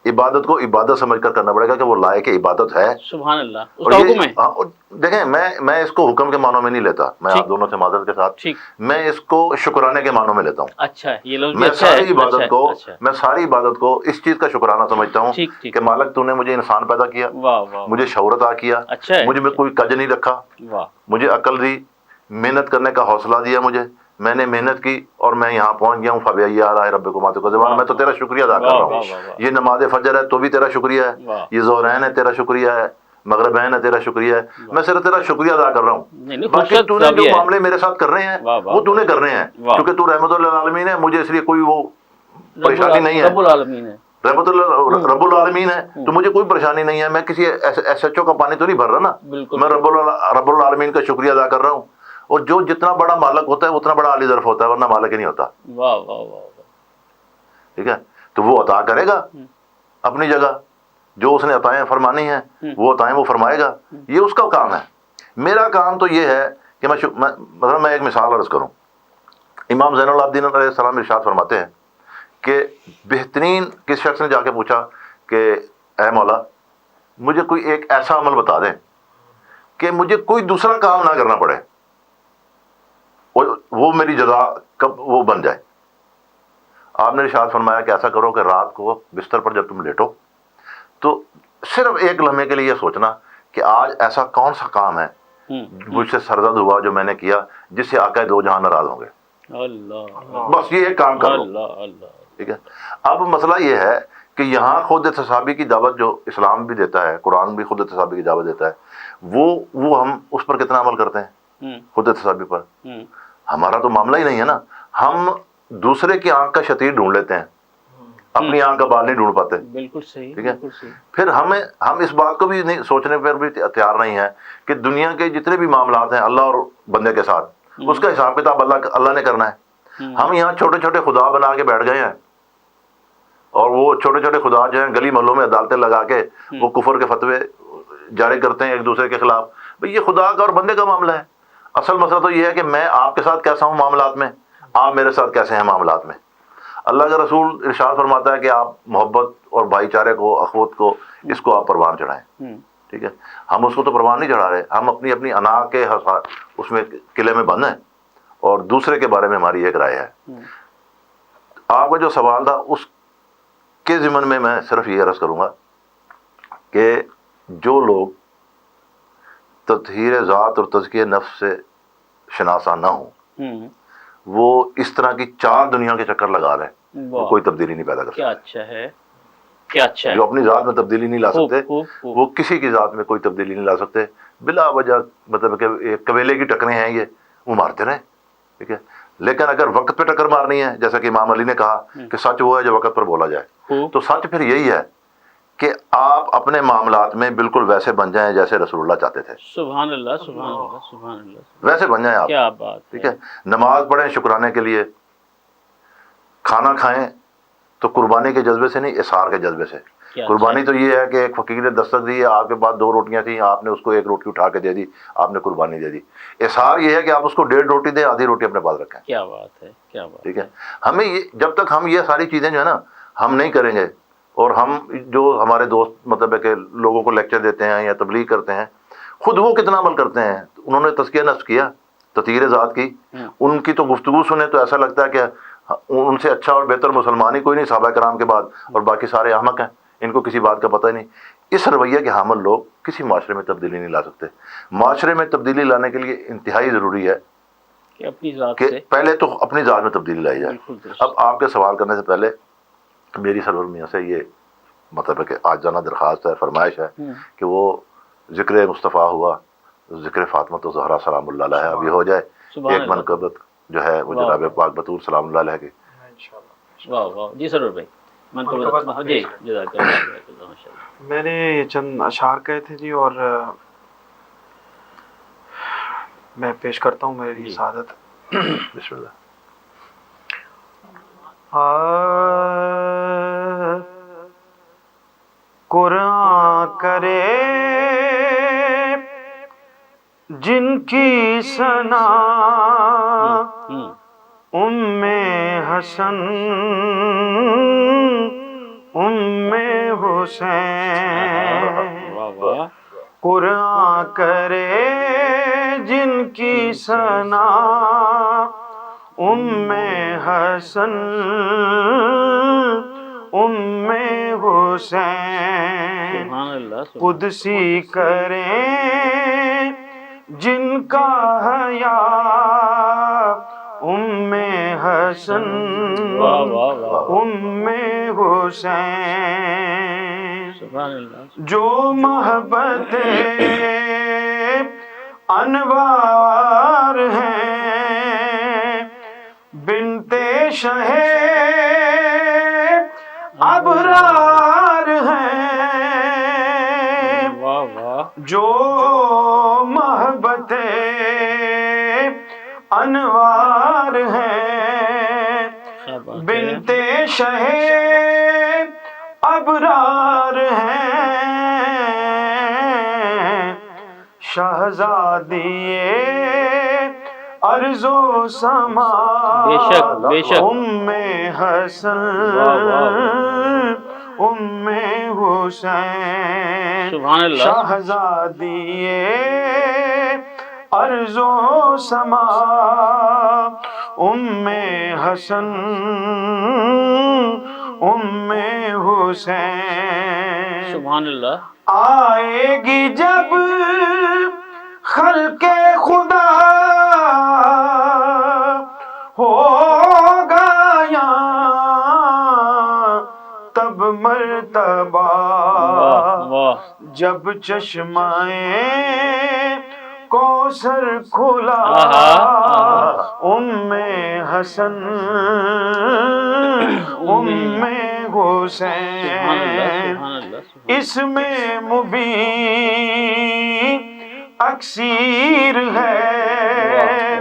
इबादत को इबादत समझकर करना पड़ेगा कि वो लायक इबादत है। सुभान अल्लाह, उसका हुक्म है। देखें, मैं इसको हुक्म के मानों में नहीं लेता, मैं आप दोनों से माजरत के साथ, मैं इसको शुक्राने के मानों में लेता हूँ। अच्छा, ये लोग मैं सारी इबादत को मैं सारी इबादत को इस चीज का शुक्राना समझता हूँ कि मालिक तूने मुझे इंसान पैदा किया, मुझे शौहरत आ किया, मुझे में कोई कज नहीं रखा, मुझे अकल दी, मेहनत करने का हौसला दिया, मुझे میں نے محنت کی اور میں یہاں پہنچ گیا ہوں، فبأي آلاء ربكما تكذبان، میں تو تیرا شکریہ ادا کر رہا ہوں. یہ نماز فجر ہے تو بھی تیرا شکریہ ہے، یہ ظہرین ہے تیرا شکریہ ہے، مغربین ہے تیرا شکریہ ہے، میں صرف تیرا شکریہ ادا کر رہا ہوں. باقی تو نے جو معاملے میرے ساتھ کر رہے ہیں وہ تو نے کرنے ہیں، کیونکہ تو رحمت للعالمین ہے، مجھے اس لیے کوئی وہ پریشانی نہیں ہے. رب العالمین ہے، رحمت اللہ رب العالمین ہے تو مجھے کوئی پریشانی نہیں ہے. میں کسی ایس ایچ او کا پانی تو نہیں بھر رہا نا، میں رب العالمین کا شکریہ ادا کر رہا ہوں. اور جو جتنا بڑا مالک ہوتا ہے اتنا بڑا عالی ظرف ہوتا ہے، ورنہ مالک ہی نہیں ہوتا. واہ واہ واہ. ٹھیک ہے، تو وہ عطا کرے گا اپنی جگہ، جو اس نے عطائیں فرمانی ہیں وہ عطائیں وہ فرمائے گا، یہ اس کا کام ہے. میرا کام تو یہ ہے کہ مثلا میں ایک مثال عرض کروں. امام زین العابدین علیہ السلام ارشاد فرماتے ہیں کہ بہترین کس شخص نے جا کے پوچھا کہ اے مولا مجھے کوئی ایک ایسا عمل بتا دیں کہ مجھے کوئی دوسرا کام نہ کرنا پڑے، وہ میری جزا کب وہ بن جائے. آپ نے ارشاد فرمایا کہ ایسا کرو کہ رات کو بستر پر جب تم لیٹو تو صرف ایک لمحے کے لیے یہ سوچنا کہ آج ایسا کون سا کام ہے مجھ سے سرزد ہوا جو میں نے کیا جس سے آقا دو جہاں ناراض ہوں گے. بس یہ ایک کام کر لو. ٹھیک ہے. اب مسئلہ یہ ہے کہ یہاں خود احتسابی کی دعوت جو اسلام بھی دیتا ہے، قرآن بھی خود احتسابی کی دعوت دیتا ہے، وہ ہم اس پر کتنا عمل کرتے ہیں خود احتسابی پر. ہمارا تو معاملہ ہی نہیں ہے نا. ہم دوسرے کی آنکھ کا شتیر ڈھونڈ لیتے ہیں، اپنی آنکھ کا بال نہیں ڈھونڈ پاتے. بالکل صحیح. ٹھیک ہے. پھر ہم اس بات کو بھی نہیں سوچنے پر بھی تیار نہیں ہے کہ دنیا کے جتنے بھی معاملات ہیں اللہ اور بندے کے ساتھ اس کا حساب کتاب اللہ نے کرنا ہے. ہم یہاں چھوٹے چھوٹے خدا بنا کے بیٹھ گئے ہیں، اور وہ چھوٹے چھوٹے خدا جو ہیں گلی محلوں میں عدالتیں لگا کے وہ کفر کے فتوے جاری کرتے ہیں ایک دوسرے کے خلاف. بھئی یہ خدا کا اور بندے کا معاملہ ہے. اصل مسئلہ تو یہ ہے کہ میں آپ کے ساتھ کیسا ہوں معاملات میں، آپ میرے ساتھ کیسے ہیں معاملات میں. اللہ کا رسول ارشاد فرماتا ہے کہ آپ محبت اور بھائی چارے کو، اخوت کو، اس کو آپ پروان چڑھائیں. ٹھیک ہے. ہم اس کو تو پروان نہیں چڑھا رہے، ہم اپنی اپنی انا کے اس میں قلعے میں بند ہیں اور دوسرے کے بارے میں ہماری ایک رائے ہے. آپ کا جو سوال تھا اس کے ضمن میں صرف یہ عرض کروں گا کہ جو لوگ تطہیر ذات اور تزکیہ نفس سے شناسا نہ ہوں وہ اس طرح کی 4 دنیا کے چکر لگا رہے ہیں، وہ کوئی تبدیلی نہیں پیدا کر سکتے. کیا اچھا ہے، کیا اچھا ہے. جو اپنی ذات میں تبدیلی نہیں لا سکتے وہ کسی کی ذات میں کوئی تبدیلی نہیں لا سکتے. بلا وجہ مطلب کہ قبیلے کی ٹکریں ہیں یہ، وہ مارتے رہیں. ٹھیک ہے. لیکن اگر وقت پہ ٹکر مارنی ہے، جیسا کہ امام علی نے کہا کہ سچ وہ ہے جو وقت پر بولا جائے، تو سچ پھر یہی ہے کہ آپ اپنے معاملات میں بالکل ویسے بن جائیں جیسے رسول اللہ چاہتے تھے. سبحان اللہ سبحان اللہ سبحان اللہ. ویسے بن جائیں آپ. کیا بات. ٹھیک ہے. نماز پڑھیں شکرانے کے لیے، کھانا کھائیں تو قربانی کے جذبے سے نہیں، اثار کے جذبے سے. قربانی تو یہ ہے کہ ایک فقیر نے دستک دی ہے، آپ کے پاس 2 روٹیاں تھیں، آپ نے اس کو 1 روٹی اٹھا کے دے دی، آپ نے قربانی دے دی. اثار یہ ہے کہ آپ اس کو 1.5 روٹی دیں، آدھی روٹی اپنے پاس رکھیں. کیا بات ہے، کیا بات. ٹھیک ہے. ہمیں جب تک ہم یہ ساری چیزیں جو ہے نا ہم نہیں کریں گے، اور ہم جو ہمارے دوست مطلب ہے کہ لوگوں کو لیکچر دیتے ہیں یا تبلیغ کرتے ہیں، خود وہ کتنا عمل کرتے ہیں. انہوں نے تزکیہ نفس کیا، تطہیر ذات کی، ان کی تو گفتگو سنیں تو ایسا لگتا ہے کہ ان سے اچھا اور بہتر مسلمان ہی کوئی نہیں صحابہ کرام کے بعد، اور باقی سارے احمق ہیں، ان کو کسی بات کا پتہ ہی نہیں. اس رویے کے حامل لوگ کسی معاشرے میں تبدیلی نہیں لا سکتے. معاشرے میں تبدیلی لانے کے لیے انتہائی ضروری ہے کہ اپنی ذات کہ سے پہلے تو اپنی ذات میں تبدیلی لائی جائے. اب آپ کے سوال کرنے سے پہلے میری سرور میاں سے یہ مطلب ہے کہ آج جانا درخواست ہے، فرمائش ہے کہ وہ ذکر مصطفیٰ ہوا، ذکر فاطمہ تو زہرا سلام اللہ علیہ ابھی ہو جائے. ایک منقبت جو ہے وہ جناب پاک بطور سلام اللہ علیہ کی. واہ واہ. جی سرور بھائی. جی جزاک اللہ. میں نے چند اشعار کہے تھے جی، اور میں پیش کرتا ہوں میری سعادت. بسم اللہ. قرآن کرے جن کی ثنا ام حسن ام حسین. قرآن کرے جن کی ثنا ام حسن ام حسین. قدسی کریں جن کا حیا ام حسن ام حسین جو محبت انوار ہیں بنتے شہ ابرار ہیں جو محبت انوار ہیں بنتے شہ ابرار ہیں شہزادی ارض و سما ام حسن ام حسین شہزادی ارض و سما ام حسن ام حسین سبحان اللہ آئے گی جب خلق خدا ہوگا یہاں تب مرتبہ جب چشمائے کوثر کھلا ام حسن ام حسین اس میں مبین اکثیر ہے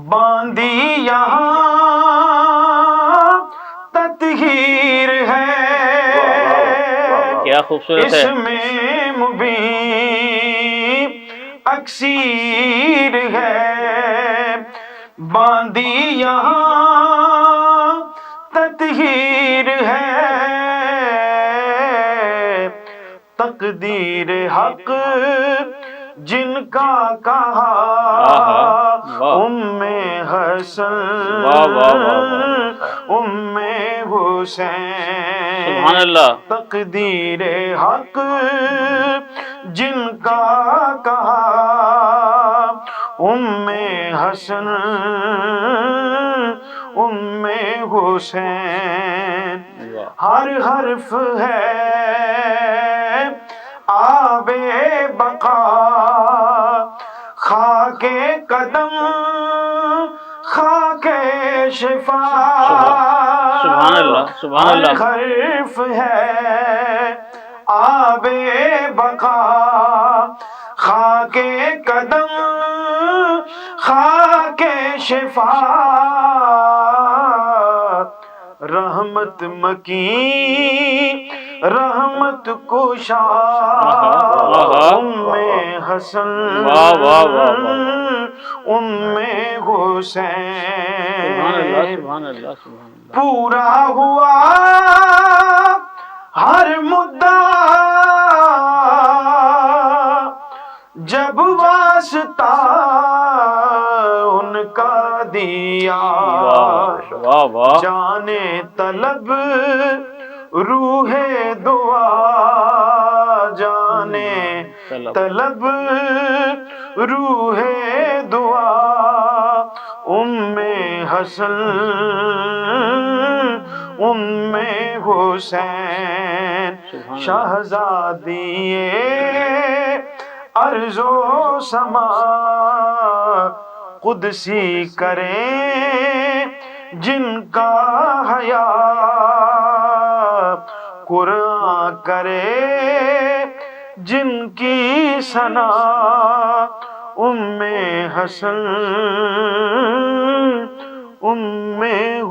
باندی یہاں تطہیر ہے کیا خوبصورت ہے اس میں مبین اکثیر ہے باندی یہاں تطہیر ہے تقدیر حق جن کا کہا ام حسن ام حسین تقدیر حق جن کا کہا ام حسن ام حسین ہر حرف ہے آب بقا خاک قدم خاک شفا سبحان اللہ سبحان اللہ ہر حرف ہے آب بقا خاک قدم خاک شفا رحمت مکی رحمت کشا ام حسن ام حسین پورا ہوا ہر مدعا جب واسطہ ان کا دیا جانے طلب روح دعا جانے طلب روح دعا ام حسن ام حسین شہزادی ارض و سما قدسی کریں جن کا حیا قرآن کرے جن کی ثنا ام حسن ام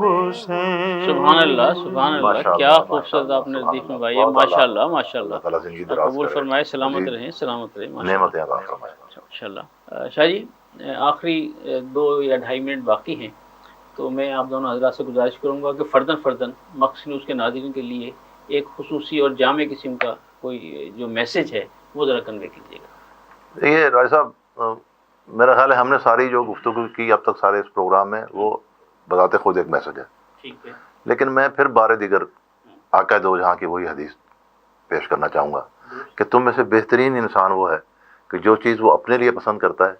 حسین سبحان اللہ سبحان اللہ کیا خوبصورت آپ نے حدیث میں بھائی ہے ماشاءاللہ ماشاءاللہ قبول فرمائے سلامت رہیں سلامت رہیں ماشاءاللہ شاہ جی آخری 2 یا 2.5 منٹ باقی ہیں تو میں آپ دونوں حضرات سے گزارش کروں گا کہ فرداً مقصد نیوز کے ناظرین کے لیے ایک خصوصی اور جامع قسم کا کوئی جو میسج ہے وہ ذرا کنوے کیجیے گا دیکھیے راج صاحب میرا خیال ہے ہم نے ساری جو گفتگو کی اب تک سارے اس پروگرام میں وہ بذات خود ایک میسج ہے لیکن میں پھر بار دیگر آقا دو جہاں کی وہی حدیث پیش کرنا چاہوں گا کہ تم میں سے بہترین انسان وہ ہے کہ جو چیز وہ اپنے لیے پسند کرتا ہے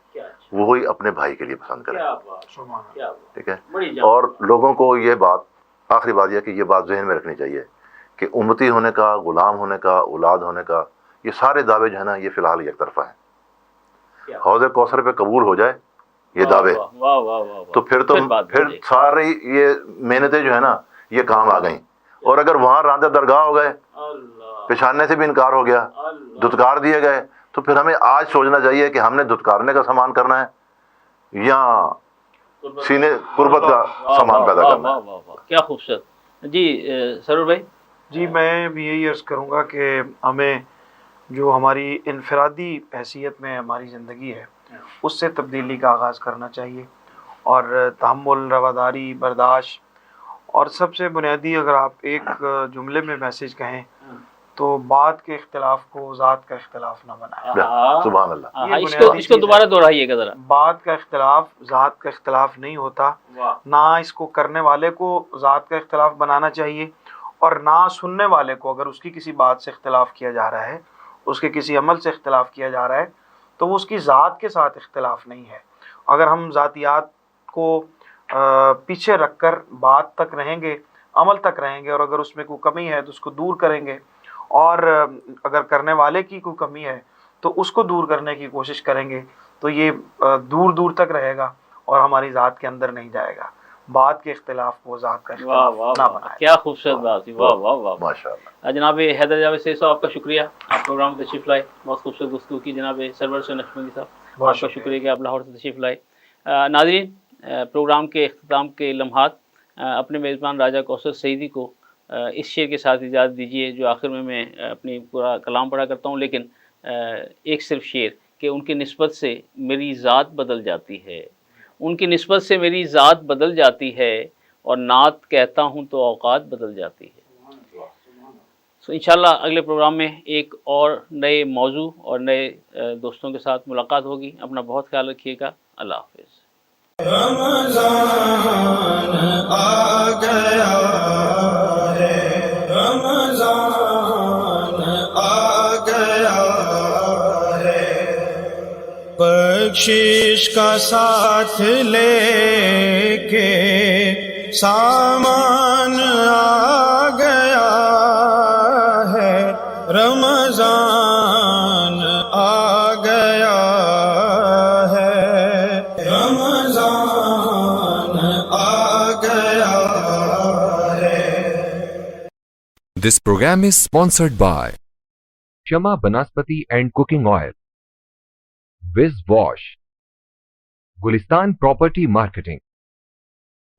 وہی اپنے بھائی کے لیے پسند کرے. ٹھیک ہے. اور لوگوں کو یہ بات، آخری بات یہ کہ یہ بات ذہن میں رکھنی چاہیے کہ امتی ہونے کا، غلام ہونے کا، اولاد ہونے کا، یہ سارے دعوے جو ہے نا یہ فی الحال یک طرفہ ہیں. حوض کوثر پہ قبول ہو جائے یہ دعوے تو پھر ساری یہ محنتیں جو ہے نا یہ کام آ گئیں. اور اگر وہاں راندہ درگاہ ہو گئے، پچھاننے سے بھی انکار ہو گیا، دھتکار دیے گئے، تو پھر ہمیں آج سوچنا چاہیے کہ ہم نے دھتکارنے کا سامان کرنا ہے یا سینے قربت کا سامان پیدا کرنا ہے. کیا خوبصورت. جی سرور بھائی. جی میں بھی یہی عرض کروں گا کہ ہمیں جو ہماری انفرادی حیثیت میں ہماری زندگی ہے اس سے تبدیلی کا آغاز کرنا چاہیے، اور تحمل، رواداری، برداشت، اور سب سے بنیادی اگر آپ ایک جملے میں میسیج کہیں تو بات کے اختلاف کو ذات کا اختلاف نہ بنائیں. سبحان اللہ. اس کو دوبارہ دہرائیے گا ذرا. بات کا اختلاف ذات کا اختلاف نہیں ہوتا، نہ اس کو کرنے والے کو ذات کا اختلاف بنانا چاہیے، اور نہ سننے والے کو اگر اس کی کسی بات سے اختلاف کیا جا رہا ہے، اس کے کسی عمل سے اختلاف کیا جا رہا ہے تو وہ اس کی ذات کے ساتھ اختلاف نہیں ہے. اگر ہم ذاتیات کو پیچھے رکھ کر بات تک رہیں گے، عمل تک رہیں گے، اور اگر اس میں کوئی کمی ہے تو اس کو دور کریں گے، اور اگر کرنے والے کی کوئی کمی ہے تو اس کو دور کرنے کی کوشش کریں گے، تو یہ دور دور تک رہے گا اور ہماری ذات کے اندر نہیں جائے گا. بات کے اختلاف کو ذات کا اختلاف نہ بنائیں. کیا خوبصورت بات ہے. واہ واہ واہ ماشاءاللہ. جناب حیدر جاوید سید صاحب آپ کا شکریہ، آپ پروگرام میں تشریف لائے، بہت خوبصورت گفتگو کی. جناب سرور سے نقشبندی صاحب آپ کا شکریہ کہ آپ لاہور سے تشریف لائے. ناظرین، پروگرام کے اختتام کے لمحات اپنے میزبان راجہ کوثر سعیدی کو اس شعر کے ساتھ اجازت دیجیے جو آخر میں اپنی پورا کلام پڑھا کرتا ہوں، لیکن ایک صرف شعر کہ ان کی نسبت سے میری ذات بدل جاتی ہے، ان کی نسبت سے میری ذات بدل جاتی ہے، اور نعت کہتا ہوں تو اوقات بدل جاتی ہے. انشاءاللہ اگلے پروگرام میں ایک اور نئے موضوع اور نئے دوستوں کے ساتھ ملاقات ہوگی. اپنا بہت خیال رکھیے گا. اللہ حافظ. رمضان آ گیا ہے، رمضان آ گیا ہے، بخشش کا ساتھ لے کے سامان آ گیا ہے، رمضان آ گیا ہے، رمضان آ گیا ہے. This program is sponsored by Shama Banaspati and Cooking Oil, Viz Wash, Gulistan Property Marketing,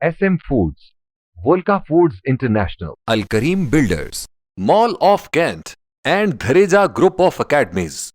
SM Foods, Volca Foods International, Al Kareem Builders, Mall of Kent, and Dhareja Group of Academies.